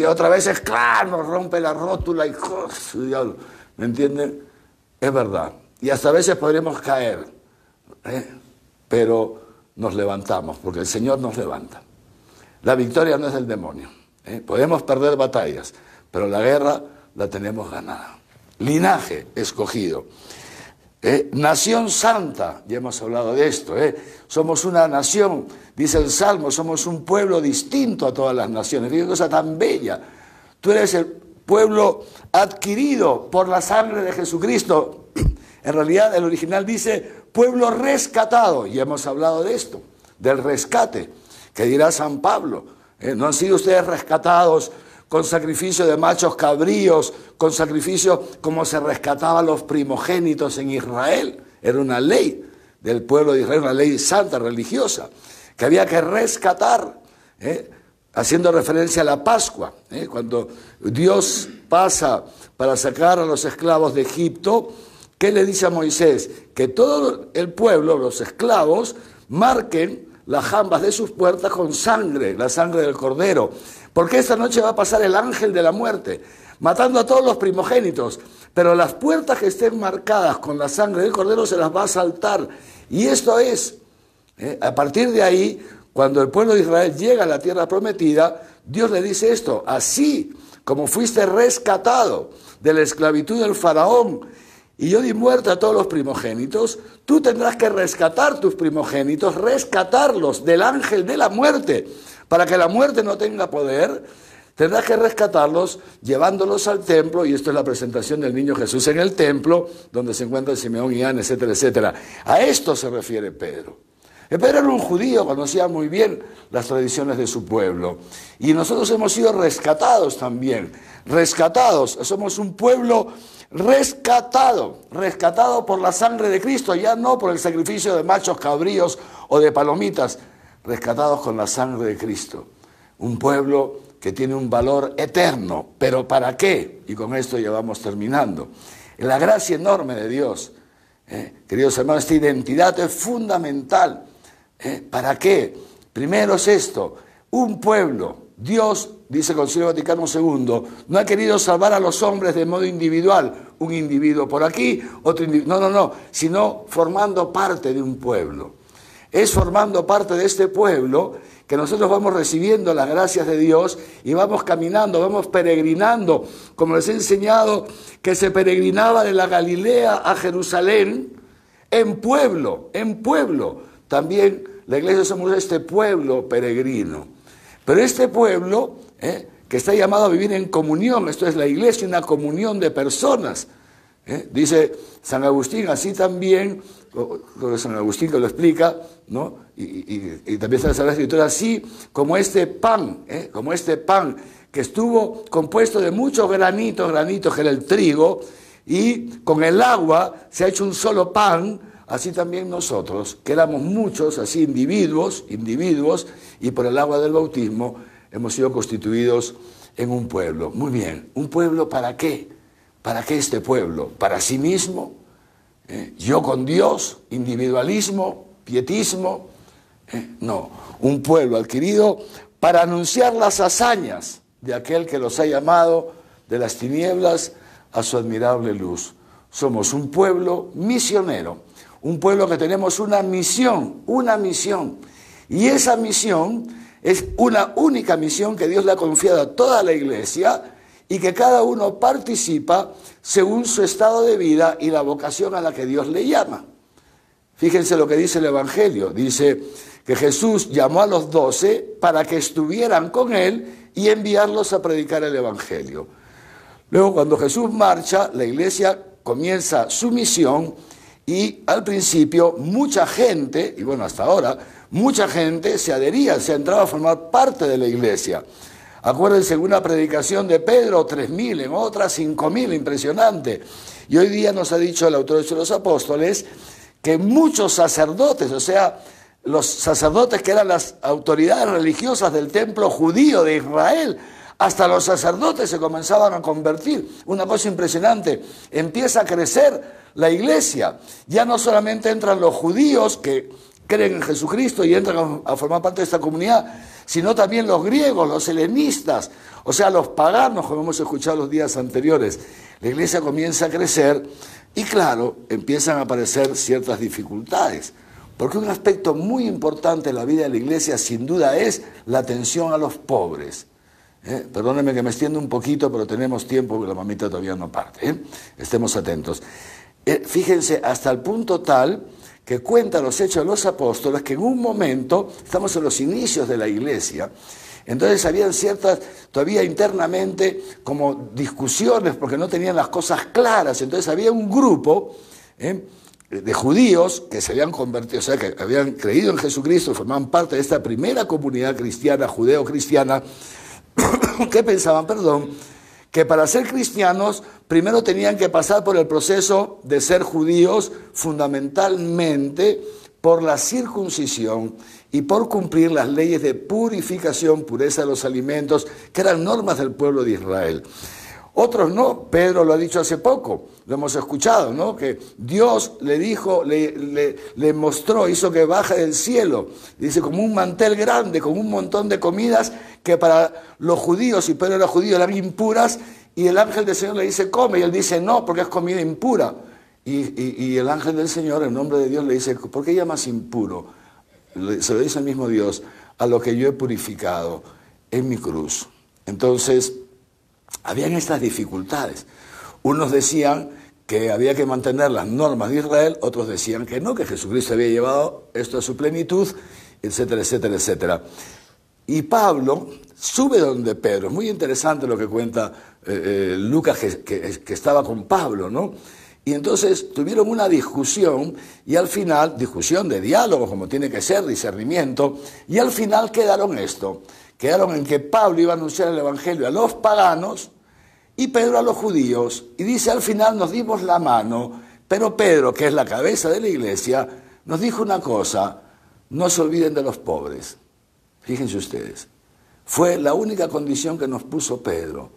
otras veces, claro, nos rompe la rótula y ¿me entienden? Es verdad. Y hasta a veces podremos caer, pero nos levantamos, porque el Señor nos levanta. La victoria no es del demonio. Podemos perder batallas, pero la guerra la tenemos ganada. Linaje escogido. Nación santa, ya hemos hablado de esto. Somos una nación, dice el Salmo, somos un pueblo distinto a todas las naciones. Qué cosa tan bella. Tú eres el pueblo adquirido por la sangre de Jesucristo. En realidad el original dice pueblo rescatado, y hemos hablado de esto, del rescate, que dirá San Pablo. ¿No han sido ustedes rescatados con sacrificio de machos cabríos, con sacrificio como se rescataban los primogénitos en Israel? Era una ley del pueblo de Israel, una ley santa, religiosa, que había que rescatar, haciendo referencia a la Pascua, cuando Dios pasa para sacar a los esclavos de Egipto. ¿Qué le dice a Moisés? Que todo el pueblo, los esclavos, marquen las jambas de sus puertas con sangre, la sangre del cordero, porque esta noche va a pasar el ángel de la muerte, matando a todos los primogénitos, pero las puertas que estén marcadas con la sangre del cordero se las va a saltar. Y esto es, a partir de ahí, cuando el pueblo de Israel llega a la tierra prometida, Dios le dice esto: así como fuiste rescatado de la esclavitud del faraón, y yo di muerte a todos los primogénitos, tú tendrás que rescatar tus primogénitos, rescatarlos del ángel de la muerte, para que la muerte no tenga poder. Tendrás que rescatarlos llevándolos al templo, y esto es la presentación del niño Jesús en el templo, donde se encuentran Simeón y Ana, etcétera, etcétera. A esto se refiere Pedro. Pedro era un judío, conocía muy bien las tradiciones de su pueblo. Y nosotros hemos sido rescatados también. Rescatados, somos un pueblo rescatado por la sangre de Cristo, ya no por el sacrificio de machos cabríos o de palomitas, rescatados con la sangre de Cristo. Un pueblo que tiene un valor eterno. ¿Pero para qué? Y con esto ya vamos terminando. En la gracia enorme de Dios, queridos hermanos, esta identidad es fundamental. ¿Para qué? Primero es esto: un pueblo. Dios, dice el Concilio Vaticano II, no ha querido salvar a los hombres de modo individual, un individuo por aquí, otro individuo, no, sino formando parte de un pueblo. Es formando parte de este pueblo que nosotros vamos recibiendo las gracias de Dios y vamos caminando, vamos peregrinando, como les he enseñado que se peregrinaba de la Galilea a Jerusalén, en pueblo. También la iglesia somos este pueblo peregrino. Pero este pueblo, que está llamado a vivir en comunión, esto es la iglesia, una comunión de personas. Dice San Agustín, así también, creo que San Agustín que lo explica, ¿no? Y también está en la Escritura, así como este pan, que estuvo compuesto de muchos granitos, que era el trigo, y con el agua se ha hecho un solo pan. Así también nosotros, que éramos muchos, así individuos, y por el agua del bautismo hemos sido constituidos en un pueblo. Muy bien, ¿un pueblo para qué? ¿Para qué este pueblo? ¿Para sí mismo? ¿Yo con Dios? ¿Individualismo? ¿Pietismo? No, un pueblo adquirido para anunciar las hazañas de aquel que los ha llamado de las tinieblas a su admirable luz. Somos un pueblo misionero. Un pueblo que tenemos una misión, y esa misión es una única misión que Dios le ha confiado a toda la iglesia y que cada uno participa según su estado de vida y la vocación a la que Dios le llama. Fíjense lo que dice el Evangelio, dice que Jesús llamó a los 12 para que estuvieran con él y enviarlos a predicar el Evangelio. Luego, cuando Jesús marcha, la iglesia comienza su misión. Y al principio mucha gente, y bueno, hasta ahora, mucha gente se adhería, se entraba a formar parte de la iglesia. Acuérdense, en una predicación de Pedro, 3.000, en otra 5.000, impresionante. Y hoy día nos ha dicho el autor de los apóstoles que muchos sacerdotes, o sea, los sacerdotes que eran las autoridades religiosas del templo judío de Israel, hasta los sacerdotes se comenzaban a convertir. Una cosa impresionante, empieza a crecer la iglesia. Ya no solamente entran los judíos que creen en Jesucristo y entran a formar parte de esta comunidad, sino también los griegos, los helenistas, o sea, los paganos, como hemos escuchado los días anteriores. La iglesia comienza a crecer y, claro, empiezan a aparecer ciertas dificultades. Porque un aspecto muy importante de la vida de la iglesia, sin duda, es la atención a los pobres. Perdónenme que me extiendo un poquito, pero tenemos tiempo porque la mamita todavía no parte. Estemos atentos. Fíjense, hasta el punto tal que cuenta los Hechos de los Apóstoles que en un momento, estamos en los inicios de la iglesia, entonces habían ciertas, todavía internamente, como discusiones porque no tenían las cosas claras. Entonces había un grupo de judíos que se habían convertido, o sea, que habían creído en Jesucristo, formaban parte de esta primera comunidad cristiana, judeo-cristiana, que pensaban, que para ser cristianos primero tenían que pasar por el proceso de ser judíos, fundamentalmente por la circuncisión y por cumplir las leyes de purificación, pureza de los alimentos, que eran normas del pueblo de Israel. Otros no. Pedro lo ha dicho hace poco, lo hemos escuchado, ¿no? Que Dios le dijo, le mostró, hizo que baje del cielo, dice, como un mantel grande, con un montón de comidas que para los judíos, y Pedro era judío, eran impuras, y el ángel del Señor le dice, come, y él dice, no, porque es comida impura. Y el ángel del Señor, en nombre de Dios, le dice, ¿por qué llamas impuro? Se lo dice el mismo Dios, a lo que yo he purificado en mi cruz. Entonces, habían estas dificultades. Unos decían que había que mantener las normas de Israel, otros decían que no, que Jesucristo había llevado esto a su plenitud, etcétera, etcétera, etcétera. Y Pablo sube donde Pedro. Es muy interesante lo que cuenta Lucas, que estaba con Pablo, ¿no? Y entonces tuvieron una discusión, y al final, discusión de diálogo, como tiene que ser, discernimiento, y al final quedaron en que Pablo iba a anunciar el evangelio a los paganos y Pedro a los judíos. Y dice, al final nos dimos la mano, pero Pedro, que es la cabeza de la iglesia, nos dijo una cosa: no se olviden de los pobres. Fíjense ustedes, fue la única condición que nos puso Pedro,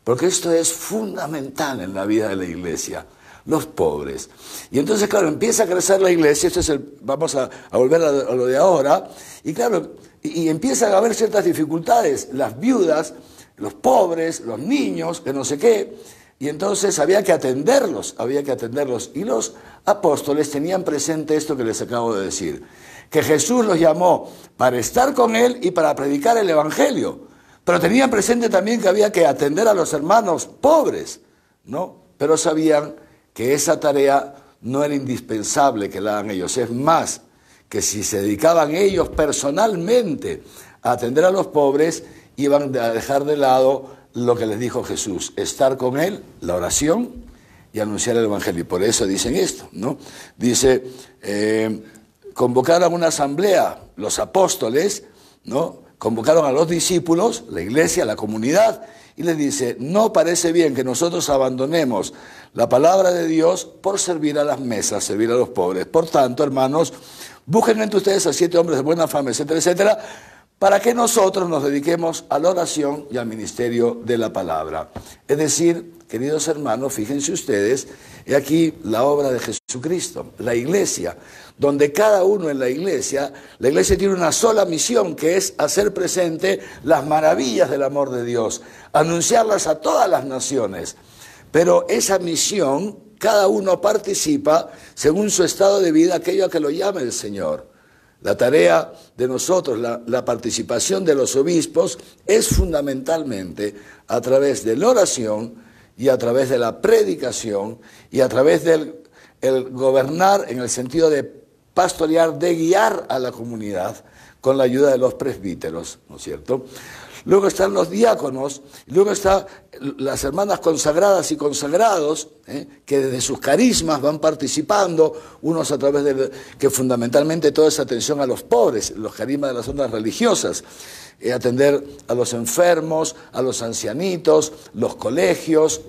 porque esto es fundamental en la vida de la iglesia, los pobres. Y entonces, claro, empieza a crecer la iglesia, esto es vamos a volver a lo de ahora, y claro, y empiezan a haber ciertas dificultades, las viudas, los pobres, los niños, que no sé qué, y entonces había que atenderlos, y los apóstoles tenían presente esto que les acabo de decir, que Jesús los llamó para estar con él y para predicar el evangelio, pero tenían presente también que había que atender a los hermanos pobres, ¿no? Pero sabían que esa tarea no era indispensable que la hagan ellos, es más, que si se dedicaban ellos personalmente a atender a los pobres, iban a dejar de lado lo que les dijo Jesús, estar con él, la oración y anunciar el evangelio. Y por eso dicen esto, ¿no? Dice, convocaron una asamblea, los apóstoles, ¿no? Convocaron a los discípulos, la iglesia, la comunidad, y les dice, no parece bien que nosotros abandonemos la palabra de Dios por servir a las mesas, servir a los pobres. Por tanto, hermanos, busquen entre ustedes a 7 hombres de buena fama, etcétera, etcétera, para que nosotros nos dediquemos a la oración y al ministerio de la palabra. Es decir, queridos hermanos, fíjense ustedes, he aquí la obra de Jesucristo, la iglesia, donde cada uno en la iglesia tiene una sola misión, que es hacer presente las maravillas del amor de Dios, anunciarlas a todas las naciones. Pero esa misión, cada uno participa según su estado de vida, aquello a que lo llame el Señor. La tarea de nosotros, la participación de los obispos, es fundamentalmente a través de la oración y a través de la predicación y a través del gobernar en el sentido de pastorear, de guiar a la comunidad con la ayuda de los presbíteros, ¿no es cierto? Luego están los diáconos, luego están las hermanas consagradas y consagrados, que desde sus carismas van participando, unos a través de que fundamentalmente toda esa atención a los pobres, los carismas de las ondas religiosas, atender a los enfermos, a los ancianitos, los colegios,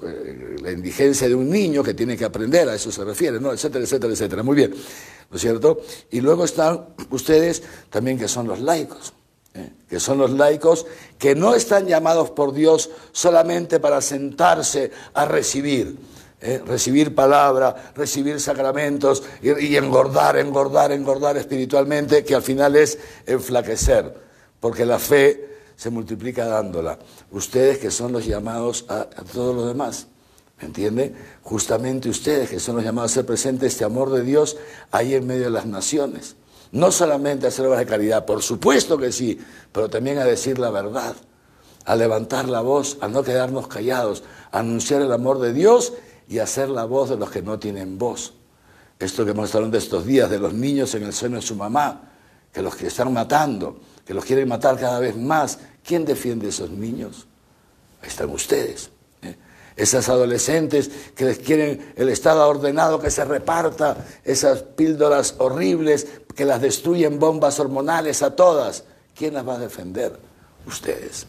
la indigencia de un niño que tiene que aprender, a eso se refiere, ¿no? Etcétera, etcétera, etcétera. Muy bien, ¿no es cierto? Y luego están ustedes también, que son los laicos. Que son los laicos que no están llamados por Dios solamente para sentarse a recibir palabra, recibir sacramentos y engordar espiritualmente, que al final es enflaquecer, porque la fe se multiplica dándola. Ustedes, que son los llamados a todos los demás, ¿me entiende? Justamente ustedes, que son los llamados a hacer presente este amor de Dios ahí en medio de las naciones. No solamente a hacer obras de caridad, por supuesto que sí, pero también a decir la verdad, a levantar la voz, a no quedarnos callados, a anunciar el amor de Dios y a ser la voz de los que no tienen voz. Esto que hemos hablado de estos días, de los niños en el seno de su mamá, que los que están matando, que los quieren matar cada vez más. ¿Quién defiende a esos niños? Ahí están ustedes. Esas adolescentes que les quieren el Estado ordenado que se reparta esas píldoras horribles que las destruyen bombas hormonales a todas. ¿Quién las va a defender? Ustedes.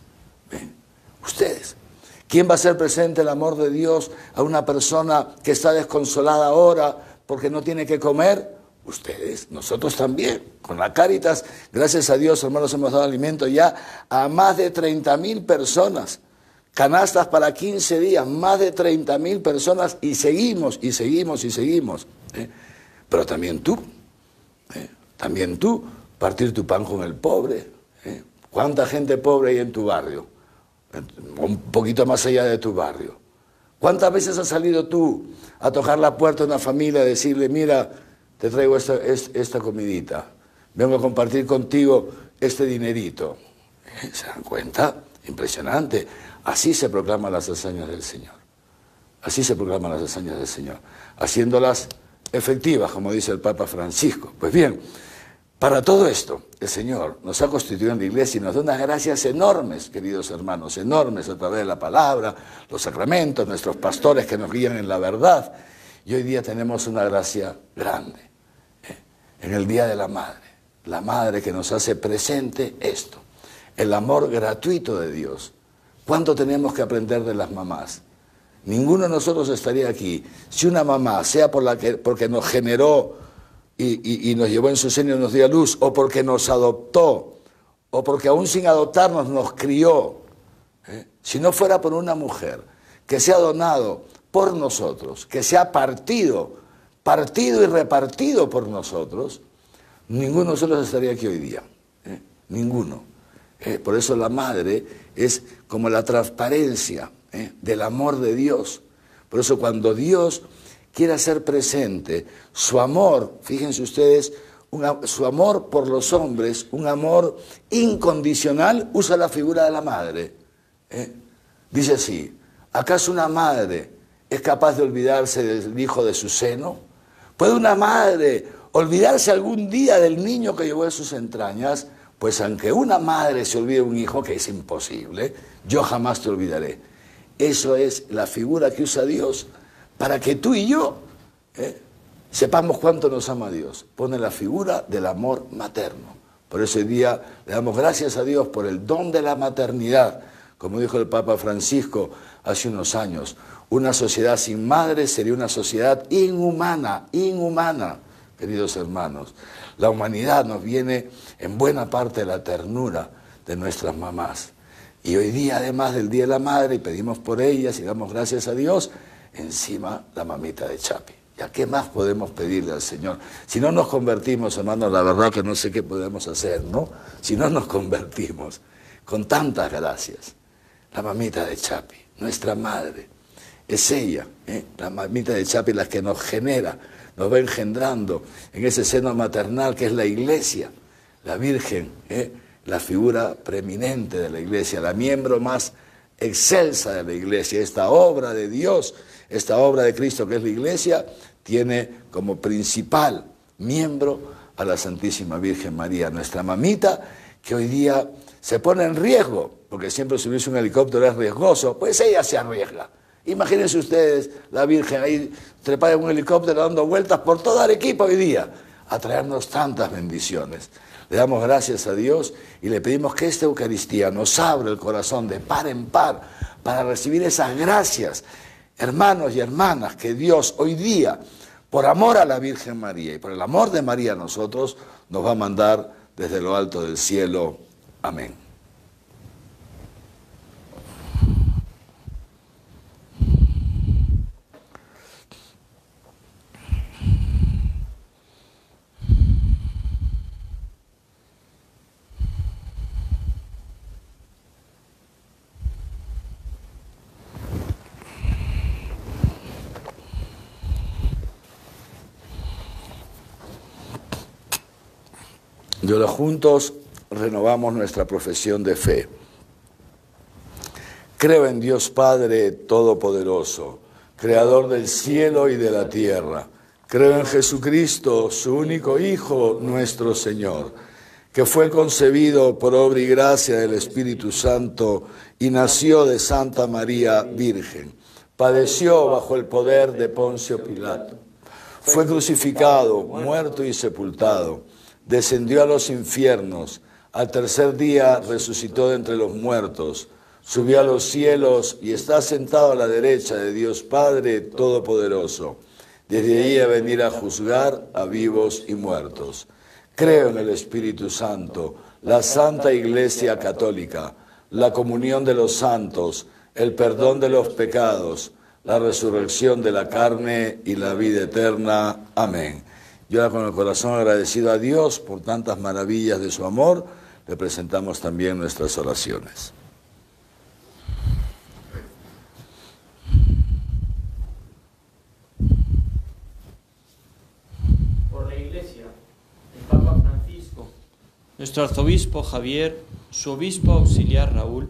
Ustedes. ¿Quién va a hacer presente el amor de Dios a una persona que está desconsolada ahora porque no tiene que comer? Ustedes, nosotros también. Con la Cáritas, gracias a Dios, hermanos, hemos dado alimento ya a más de 30.000 personas. Canastas para 15 días, más de 30.000 personas y seguimos, y seguimos, y seguimos. Pero también tú, partir tu pan con el pobre. ¿Cuánta gente pobre hay en tu barrio? Un poquito más allá de tu barrio. ¿Cuántas veces has salido tú a tocar la puerta de una familia, a decirle, mira, te traigo esta comidita, vengo a compartir contigo este dinerito? ¿Se dan cuenta? Impresionante. Así se proclaman las hazañas del Señor. Así se proclaman las hazañas del Señor, haciéndolas efectivas, como dice el Papa Francisco. Pues bien, para todo esto, el Señor nos ha constituido en la Iglesia y nos da unas gracias enormes, queridos hermanos, enormes a través de la palabra, los sacramentos, nuestros pastores que nos guían en la verdad. Y hoy día tenemos una gracia grande, en el Día de la Madre que nos hace presente esto, el amor gratuito de Dios. ¿Cuánto tenemos que aprender de las mamás? Ninguno de nosotros estaría aquí si una mamá, sea porque nos generó y nos llevó en su seno y nos dio a luz, o porque nos adoptó, o porque aún sin adoptarnos nos crió, si no fuera por una mujer que se ha donado por nosotros, que se ha partido y repartido por nosotros, ninguno de nosotros estaría aquí hoy día. Ninguno. Por eso la madre es como la transparencia del amor de Dios. Por eso cuando Dios quiere hacer presente su amor, fíjense ustedes, su amor por los hombres, un amor incondicional, usa la figura de la madre. Dice así, ¿acaso una madre es capaz de olvidarse del hijo de su seno? ¿Puede una madre olvidarse algún día del niño que llevó en sus entrañas? Pues aunque una madre se olvide de un hijo, que es imposible, yo jamás te olvidaré. Eso es la figura que usa Dios para que tú y yo sepamos cuánto nos ama Dios. Pone la figura del amor materno. Por eso hoy día le damos gracias a Dios por el don de la maternidad. Como dijo el Papa Francisco hace unos años, una sociedad sin madre sería una sociedad inhumana, queridos hermanos. La humanidad nos viene en buena parte de la ternura de nuestras mamás. Y hoy día, además del Día de la Madre, y pedimos por ellas y damos gracias a Dios, encima la mamita de Chapi. ¿Ya qué más podemos pedirle al Señor? Si no nos convertimos, hermanos, la verdad que no sé qué podemos hacer, ¿no? Si no nos convertimos, con tantas gracias. La mamita de Chapi, nuestra madre, es ella, la mamita de Chapi, la que nos genera, nos va engendrando en ese seno maternal que es la Iglesia, la Virgen, la figura preeminente de la Iglesia, la miembro más excelsa de la Iglesia. Esta obra de Dios, esta obra de Cristo que es la Iglesia, tiene como principal miembro a la Santísima Virgen María, nuestra mamita, que hoy día se pone en riesgo, porque siempre subirse un helicóptero es riesgoso, pues ella se arriesga. Imagínense ustedes la Virgen ahí trepada en un helicóptero dando vueltas por toda Arequipa hoy día, a traernos tantas bendiciones. Le damos gracias a Dios y le pedimos que esta Eucaristía nos abra el corazón de par en par para recibir esas gracias, hermanos y hermanas, que Dios hoy día, por amor a la Virgen María y por el amor de María a nosotros, nos va a mandar desde lo alto del cielo. Amén. Y ahora juntos renovamos nuestra profesión de fe. Creo en Dios Padre Todopoderoso, Creador del cielo y de la tierra. Creo en Jesucristo, su único Hijo, nuestro Señor, que fue concebido por obra y gracia del Espíritu Santo y nació de Santa María Virgen. padeció bajo el poder de Poncio Pilato, fue crucificado, muerto y sepultado, descendió a los infiernos, al tercer día resucitó de entre los muertos, subió a los cielos y está sentado a la derecha de Dios Padre Todopoderoso. Desde ahí a venir a juzgar a vivos y muertos. Creo en el Espíritu Santo, la Santa Iglesia Católica, la comunión de los santos, el perdón de los pecados, la resurrección de la carne y la vida eterna. Amén. Yo ahora con el corazón agradecido a Dios por tantas maravillas de su amor, le presentamos también nuestras oraciones. Por la Iglesia, el Papa Francisco, nuestro arzobispo Javier, su obispo auxiliar Raúl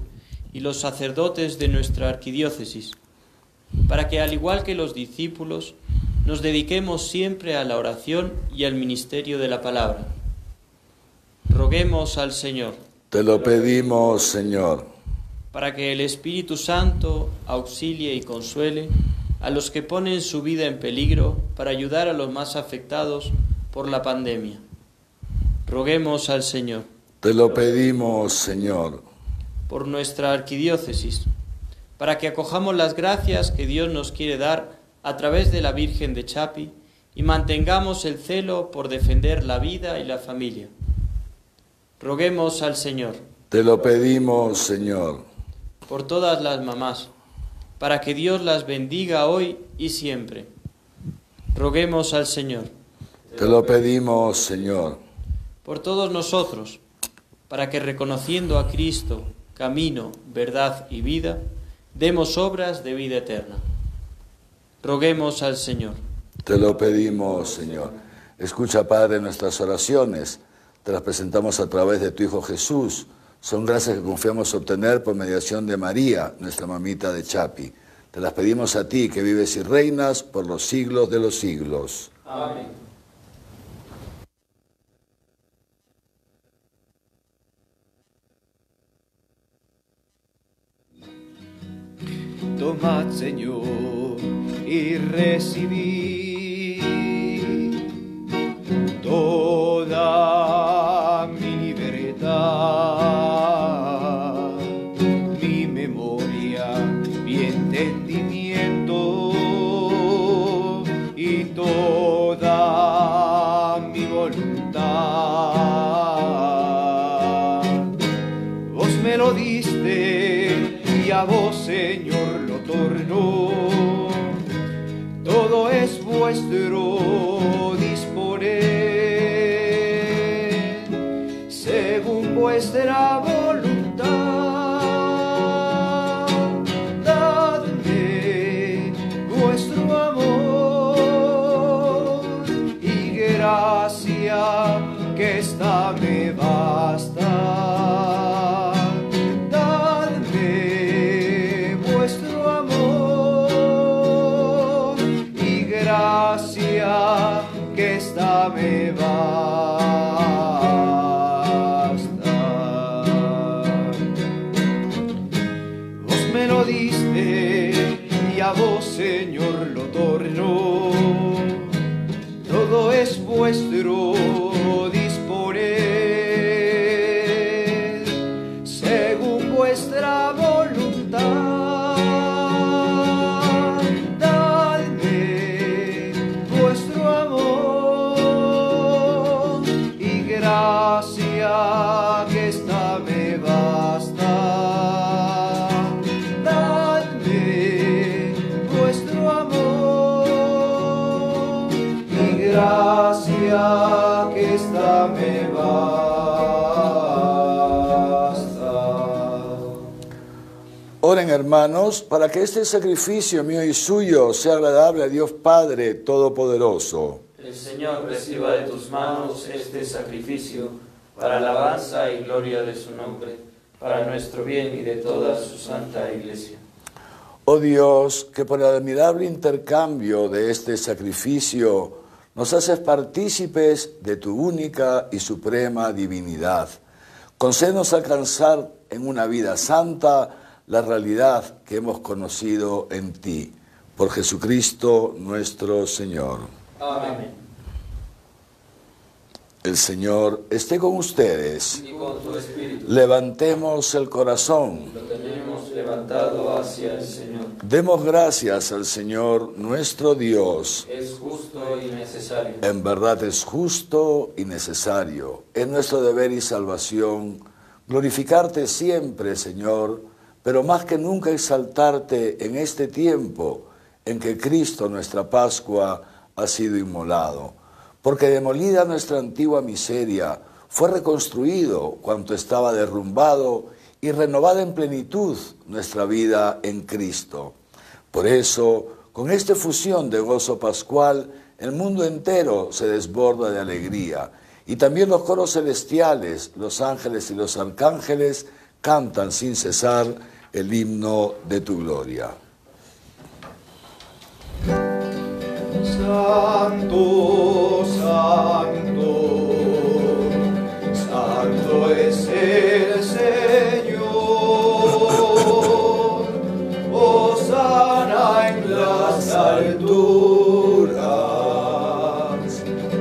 y los sacerdotes de nuestra arquidiócesis, para que, al igual que los discípulos, nos dediquemos siempre a la oración y al ministerio de la palabra. Roguemos al Señor. Te lo pedimos, Señor. Para que el Espíritu Santo auxilie y consuele a los que ponen su vida en peligro para ayudar a los más afectados por la pandemia. Roguemos al Señor. Te lo pedimos, Señor. Por nuestra arquidiócesis, para que acojamos las gracias que Dios nos quiere dar a través de la Virgen de Chapi y mantengamos el celo por defender la vida y la familia. Roguemos al Señor. Te lo pedimos, Señor. Por todas las mamás, para que Dios las bendiga hoy y siempre. Roguemos al Señor. Te lo pedimos, Señor. Por todos nosotros, para que reconociendo a Cristo, camino, verdad y vida, demos obras de vida eterna. Roguemos al Señor. Te lo pedimos, Señor. Escucha, Padre, nuestras oraciones. Te las presentamos a través de tu Hijo Jesús. Son gracias que confiamos obtener por mediación de María, nuestra mamita de Chapi. Te las pedimos a ti, que vives y reinas por los siglos de los siglos. Amén. Tomad, Señor, y recibid toda mi libertad, mi memoria, mi entendimiento y toda mi voluntad. Vos me lo diste y a vos, Señor, todo es vuestro disponer, según vuestra voluntad. Dadme vuestro amor y gracia, que esta me basta. Que esta me basta. Vos me lo diste y a vos, Señor, lo torno. Todo es vuestro disponer, según vuestra voluntad. Que esta me basta. Dadme vuestro amor y gracia, que esta me basta. Oren, hermanos, para que este sacrificio mío y suyo sea agradable a Dios Padre Todopoderoso. El Señor reciba de tus manos este sacrificio para alabanza y gloria de su nombre, para nuestro bien y de toda su santa Iglesia. Oh Dios, que por el admirable intercambio de este sacrificio nos haces partícipes de tu única y suprema divinidad. Concédenos alcanzar en una vida santa la realidad que hemos conocido en ti. Por Jesucristo nuestro Señor. Amén. El Señor esté con ustedes. Y con tu espíritu. Levantemos el corazón. Lo tenemos levantado hacia el Señor. Demos gracias al Señor nuestro Dios. Es justo y necesario. En verdad es justo y necesario. Es nuestro deber y salvación glorificarte siempre, Señor, pero más que nunca exaltarte en este tiempo en que Cristo, nuestra Pascua, ha sido inmolado. Porque demolida nuestra antigua miseria, fue reconstruido cuanto estaba derrumbado y renovada en plenitud nuestra vida en Cristo. Por eso, con esta efusión de gozo pascual, el mundo entero se desborda de alegría. Y también los coros celestiales, los ángeles y los arcángeles cantan sin cesar el himno de tu gloria. Santo, santo, santo es el Señor. Hosana en las alturas.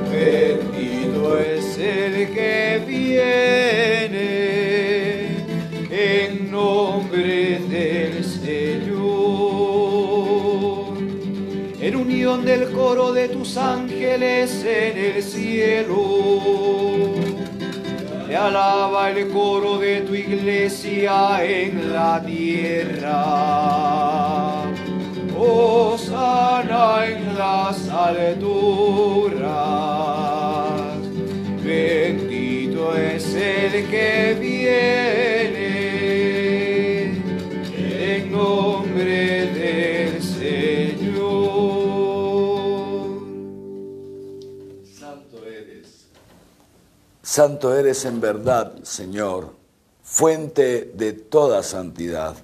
Bendito es el que viene en nombre del Señor. En unión del coro de tus ángeles en el cielo, te alaba el coro de tu iglesia en la tierra. Hosana en las alturas, bendito es el que viene en nombre del Señor. Santo eres en verdad, Señor, fuente de toda santidad.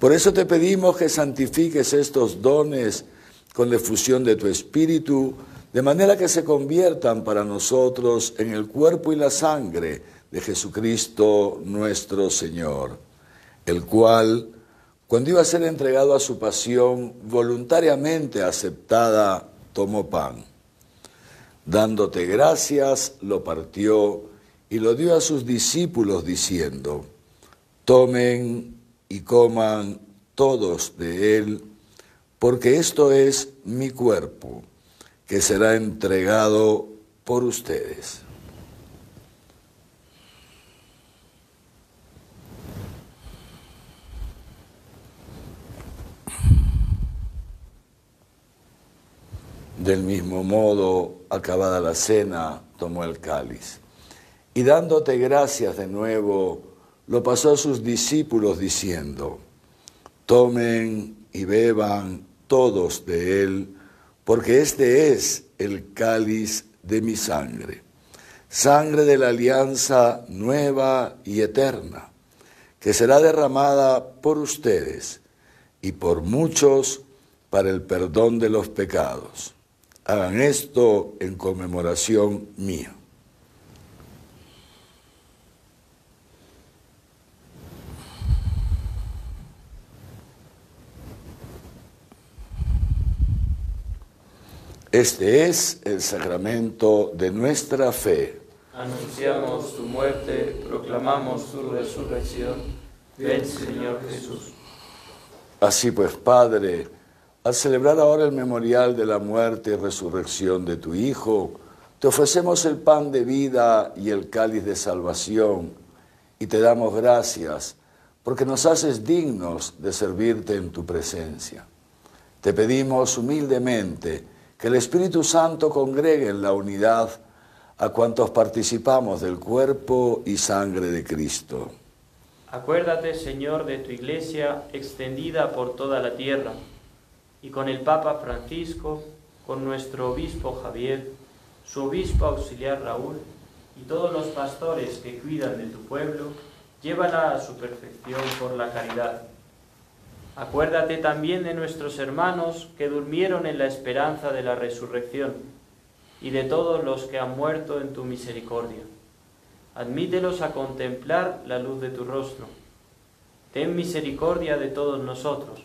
Por eso te pedimos que santifiques estos dones con la efusión de tu Espíritu, de manera que se conviertan para nosotros en el cuerpo y la sangre de Jesucristo nuestro Señor, el cual, cuando iba a ser entregado a su pasión, voluntariamente aceptada, tomó pan. Dándote gracias, lo partió y lo dio a sus discípulos diciendo: tomen y coman todos de él, porque esto es mi cuerpo, que será entregado por ustedes. Del mismo modo, acabada la cena, tomó el cáliz y dándote gracias de nuevo, lo pasó a sus discípulos diciendo: tomen y beban todos de él, porque este es el cáliz de mi sangre, sangre de la alianza nueva y eterna, que será derramada por ustedes y por muchos para el perdón de los pecados. Hagan esto en conmemoración mía. Este es el sacramento de nuestra fe. Anunciamos tu muerte, proclamamos tu resurrección. Ven, Señor Jesús. Así pues, Padre, al celebrar ahora el memorial de la muerte y resurrección de tu Hijo, te ofrecemos el pan de vida y el cáliz de salvación, y te damos gracias porque nos haces dignos de servirte en tu presencia. Te pedimos humildemente que el Espíritu Santo congregue en la unidad a cuantos participamos del cuerpo y sangre de Cristo. Acuérdate, Señor, de tu Iglesia extendida por toda la tierra, y con el Papa Francisco, con nuestro obispo Javier, su obispo auxiliar Raúl, y todos los pastores que cuidan de tu pueblo, llévala a su perfección por la caridad. Acuérdate también de nuestros hermanos que durmieron en la esperanza de la resurrección, y de todos los que han muerto en tu misericordia. Admítelos a contemplar la luz de tu rostro. Ten misericordia de todos nosotros,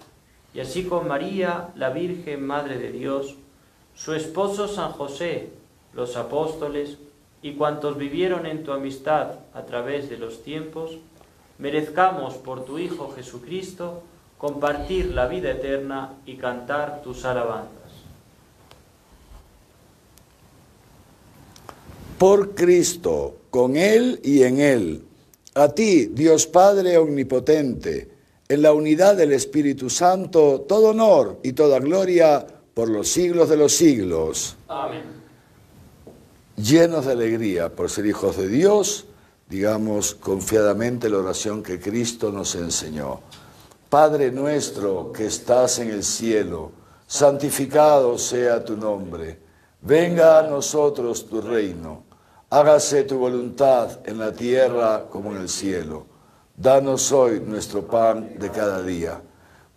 y así con María, la Virgen Madre de Dios, su esposo San José, los apóstoles y cuantos vivieron en tu amistad a través de los tiempos, merezcamos por tu Hijo Jesucristo compartir la vida eterna y cantar tus alabanzas. Por Cristo, con Él y en Él, a ti, Dios Padre Omnipotente, en la unidad del Espíritu Santo, todo honor y toda gloria por los siglos de los siglos. Amén. Llenos de alegría por ser hijos de Dios, digamos confiadamente la oración que Cristo nos enseñó. Padre nuestro que estás en el cielo, santificado sea tu nombre. Venga a nosotros tu reino. Hágase tu voluntad en la tierra como en el cielo. Danos hoy nuestro pan de cada día.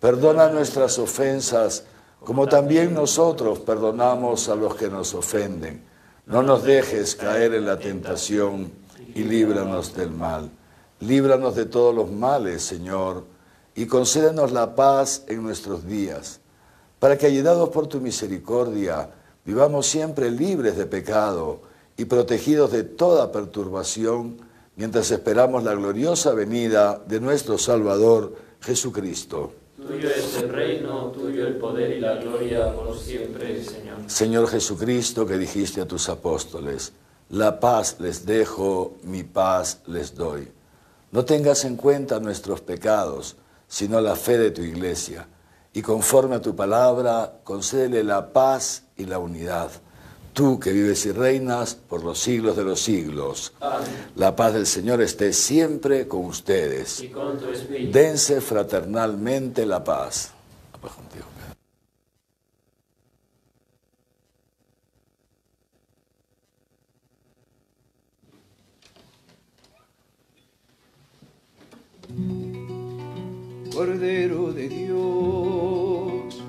Perdona nuestras ofensas, como también nosotros perdonamos a los que nos ofenden. No nos dejes caer en la tentación y líbranos del mal. Líbranos de todos los males, Señor, y concédenos la paz en nuestros días, para que, ayudados por tu misericordia, vivamos siempre libres de pecado y protegidos de toda perturbación, mientras esperamos la gloriosa venida de nuestro Salvador, Jesucristo. Tuyo es el reino, tuyo el poder y la gloria por siempre, Señor. Señor Jesucristo, que dijiste a tus apóstoles, la paz les dejo, mi paz les doy. No tengas en cuenta nuestros pecados, sino la fe de tu Iglesia, y conforme a tu palabra, concédele la paz y la unidad. Tú que vives y reinas por los siglos de los siglos. Amén. La paz del Señor esté siempre con ustedes. Y con tu espíritu. Dense fraternalmente la paz. La paz contigo. Cordero de Dios,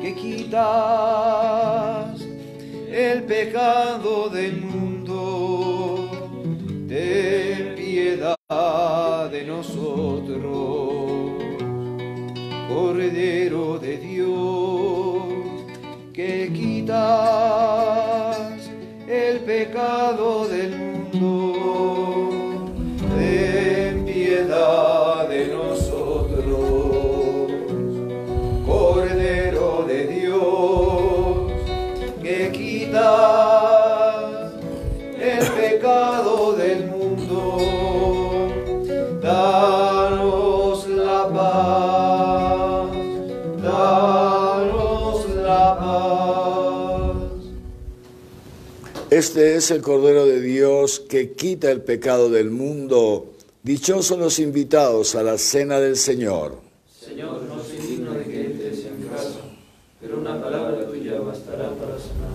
que quitas el pecado del mundo, ten piedad de nosotros. Cordero de Dios, que quitas el pecado del mundo, ten piedad de nosotros. Cordero de Dios, que quitas el pecado del mundo, danos la paz, danos la paz. Este es el Cordero de Dios que quita el pecado del mundo. Dichosos los invitados a la cena del Señor. Señor, no soy digno de que entres en mi casa, pero una palabra tuya bastará para sanar.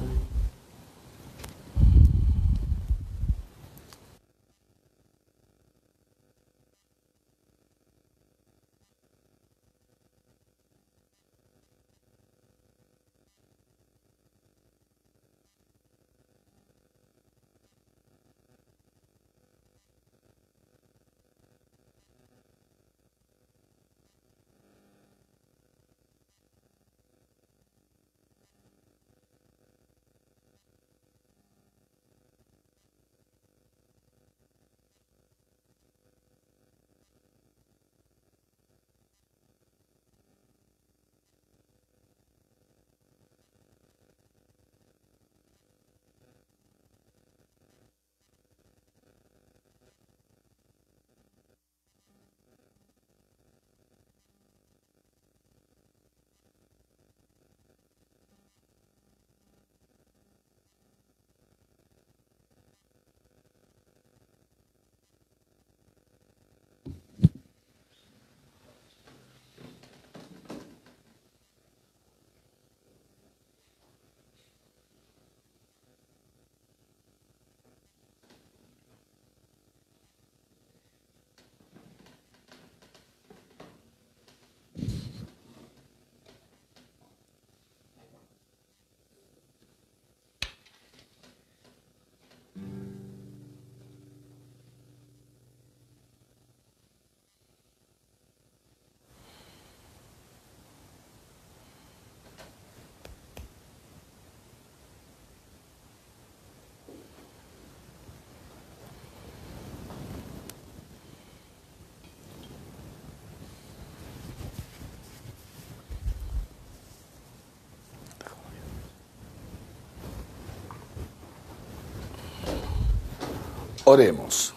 Oremos.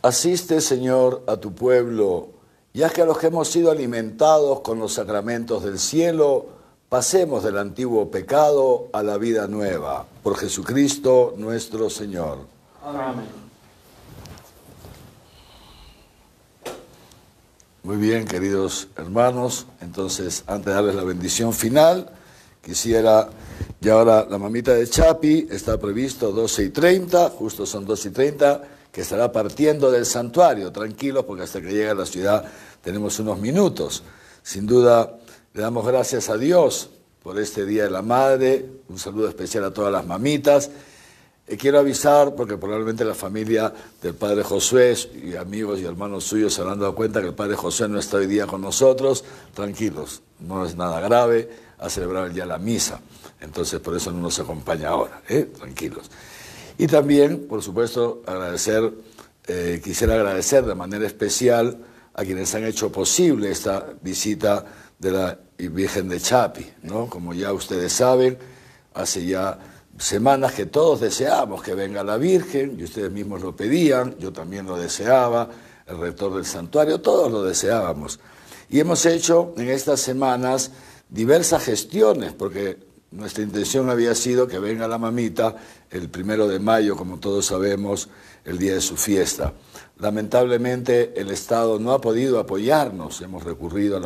Asiste, Señor, a tu pueblo, ya que a los que hemos sido alimentados con los sacramentos del cielo, pasemos del antiguo pecado a la vida nueva. Por Jesucristo nuestro Señor. Amén. Muy bien, queridos hermanos. Entonces, antes de darles la bendición final, quisiera, y ahora la mamita de Chapi está previsto 12:30, justo son 12:30, que estará partiendo del santuario. Tranquilos, porque hasta que llegue a la ciudad tenemos unos minutos. Sin duda, le damos gracias a Dios por este Día de la Madre. Un saludo especial a todas las mamitas. Quiero avisar, porque probablemente la familia del padre Josué y amigos y hermanos suyos se habrán dado cuenta que el padre José no está hoy día con nosotros. Tranquilos, no es nada grave, ha celebrado ya la misa. Entonces, por eso no nos acompaña ahora, tranquilos. Y también, por supuesto, quisiera agradecer de manera especial a quienes han hecho posible esta visita de la Virgen de Chapi, ¿no? Como ya ustedes saben, hace ya semanas que todos deseamos que venga la Virgen, y ustedes mismos lo pedían, yo también lo deseaba, el rector del santuario, todos lo deseábamos. Y hemos hecho en estas semanas diversas gestiones, porque nuestra intención había sido que venga la mamita el 1 de mayo, como todos sabemos, el día de su fiesta. Lamentablemente el Estado no ha podido apoyarnos, hemos recurrido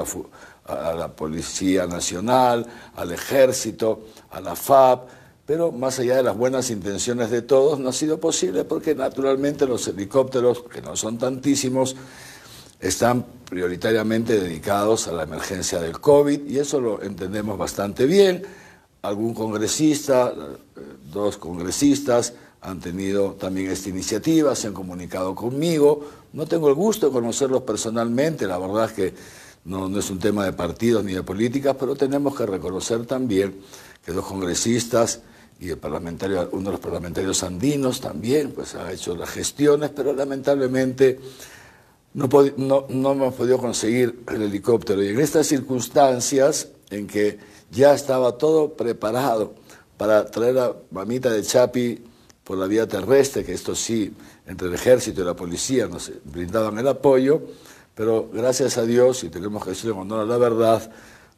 a la Policía Nacional, al Ejército, a la FAP, pero más allá de las buenas intenciones de todos, no ha sido posible porque naturalmente los helicópteros, que no son tantísimos, están prioritariamente dedicados a la emergencia del COVID, y eso lo entendemos bastante bien. Algún congresista, 2 congresistas han tenido también esta iniciativa, se han comunicado conmigo. No tengo el gusto de conocerlos personalmente, la verdad es que no es un tema de partidos ni de políticas, pero tenemos que reconocer también que 2 congresistas y uno de los parlamentarios andinos también pues ha hecho las gestiones, pero lamentablemente no hemos podido conseguir el helicóptero. Y en estas circunstancias en que ya estaba todo preparado para traer a mamita de Chapi por la vía terrestre, que esto sí, entre el ejército y la policía nos brindaban el apoyo, pero gracias a Dios, y tenemos que decirle con honor a la verdad,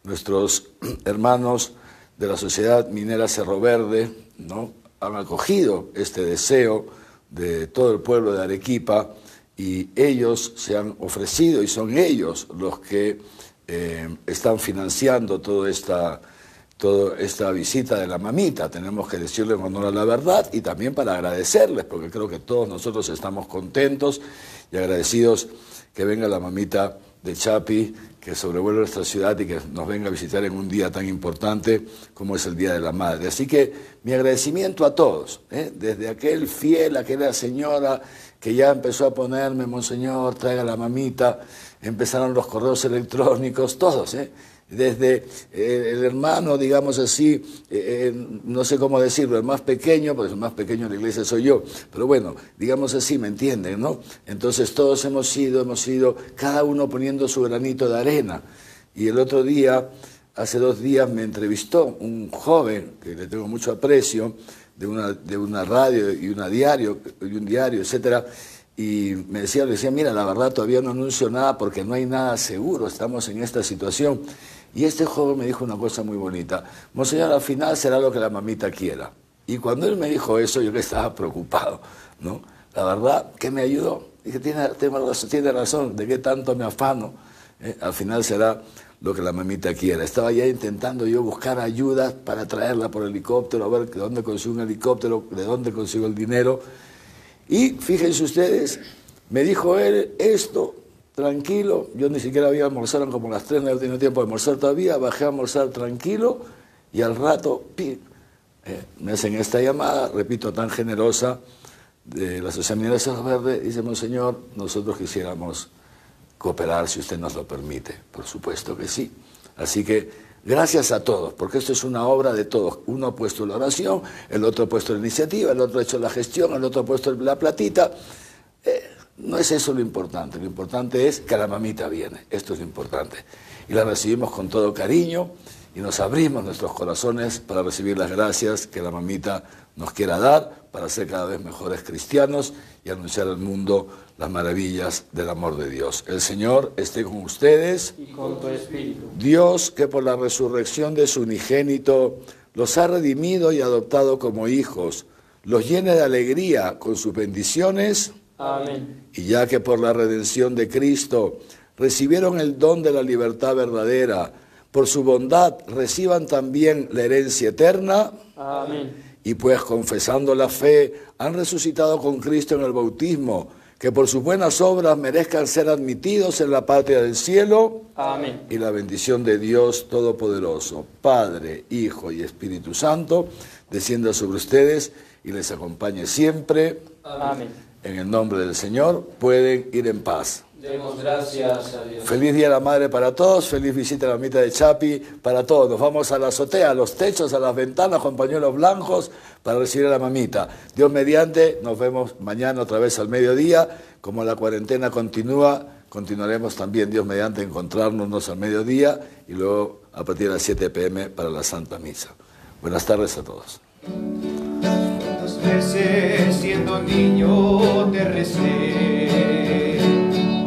nuestros hermanos de la Sociedad Minera Cerro Verde, ¿no?, han acogido este deseo de todo el pueblo de Arequipa, y ellos se han ofrecido, y son ellos los que están financiando toda esta visita de la mamita. Tenemos que decirle con honor a la verdad, y también para agradecerles, porque creo que todos nosotros estamos contentos y agradecidos que venga la mamita de Chapi, que sobrevuelva nuestra ciudad y que nos venga a visitar en un día tan importante como es el Día de la Madre. Así que mi agradecimiento a todos, desde aquel fiel, aquella señora que ya empezó a ponerme, monseñor, traiga la mamita, empezaron los correos electrónicos, todos, desde el hermano, digamos así, no sé cómo decirlo, el más pequeño, porque el más pequeño de la iglesia soy yo, pero bueno, digamos así, ¿me entienden, no? Entonces todos hemos ido, cada uno poniendo su granito de arena. Y el otro día, hace 2 días, me entrevistó un joven, que le tengo mucho aprecio, de una radio y un diario, etcétera, y le decía, mira, la verdad todavía no anuncio nada porque no hay nada seguro, estamos en esta situación. Y este joven me dijo una cosa muy bonita: monseñor, al final será lo que la mamita quiera. Y cuando él me dijo eso, yo estaba preocupado, ¿no? La verdad que me ayudó. Dije, tiene razón, ¿de qué tanto me afano? Al final será lo que la mamita quiera. Estaba ya intentando yo buscar ayudas para traerla por helicóptero, a ver de dónde consigo un helicóptero, de dónde consigo el dinero. Y fíjense ustedes, me dijo él esto, tranquilo, yo ni siquiera había almorzado, eran como las 3, no había tenido tiempo de almorzar todavía, bajé a almorzar tranquilo, y al rato, me hacen esta llamada, repito, tan generosa, de la Sociedad Minera Cerro Verde, dice, monseñor, nosotros quisiéramos cooperar si usted nos lo permite. Por supuesto que sí. Así que Gracias a todos, porque esto es una obra de todos. Uno ha puesto la oración, el otro ha puesto la iniciativa, el otro ha hecho la gestión, el otro ha puesto la platita. No es eso lo importante es que la mamita viene, esto es lo importante. Y la recibimos con todo cariño y nos abrimos nuestros corazones para recibir las gracias que la mamita nos quiera dar, para ser cada vez mejores cristianos y anunciar al mundo las maravillas del amor de Dios. El Señor esté con ustedes. Y con tu espíritu. Dios, que por la resurrección de su unigénito los ha redimido y adoptado como hijos, los llene de alegría con sus bendiciones. Amén. Y ya que por la redención de Cristo recibieron el don de la libertad verdadera, por su bondad reciban también la herencia eterna. Amén. Y pues confesando la fe, han resucitado con Cristo en el bautismo, que por sus buenas obras merezcan ser admitidos en la patria del cielo. Amén. Y la bendición de Dios Todopoderoso, Padre, Hijo y Espíritu Santo, descienda sobre ustedes y les acompañe siempre. Amén. En el nombre del Señor, pueden ir en paz. Demos gracias a Dios. Feliz Día de la Madre para todos, feliz visita a la mamita de Chapi para todos. Nos vamos a la azotea, a los techos, a las ventanas con pañuelos blancos para recibir a la mamita. Dios mediante, nos vemos mañana otra vez al mediodía. Como la cuarentena continúa, continuaremos también, Dios mediante, encontrarnos al mediodía y luego a partir de las 7 p.m. para la Santa Misa. Buenas tardes a todos. Cuántas veces siendo niño te recé,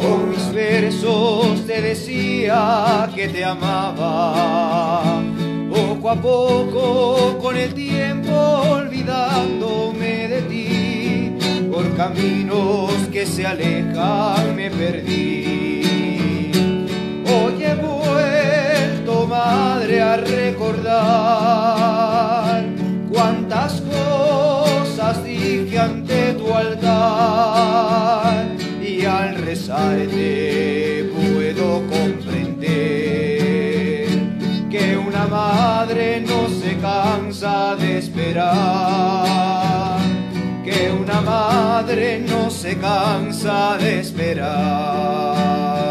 con mis versos te decía que te amaba. Poco a poco, con el tiempo, olvidándome de ti, por caminos que se alejan me perdí. Hoy he vuelto, madre, a recordar cuántas cosas dije ante tu altar, y al rezarte puedo comprender que una madre no se cansa de esperar, que una madre no se cansa de esperar.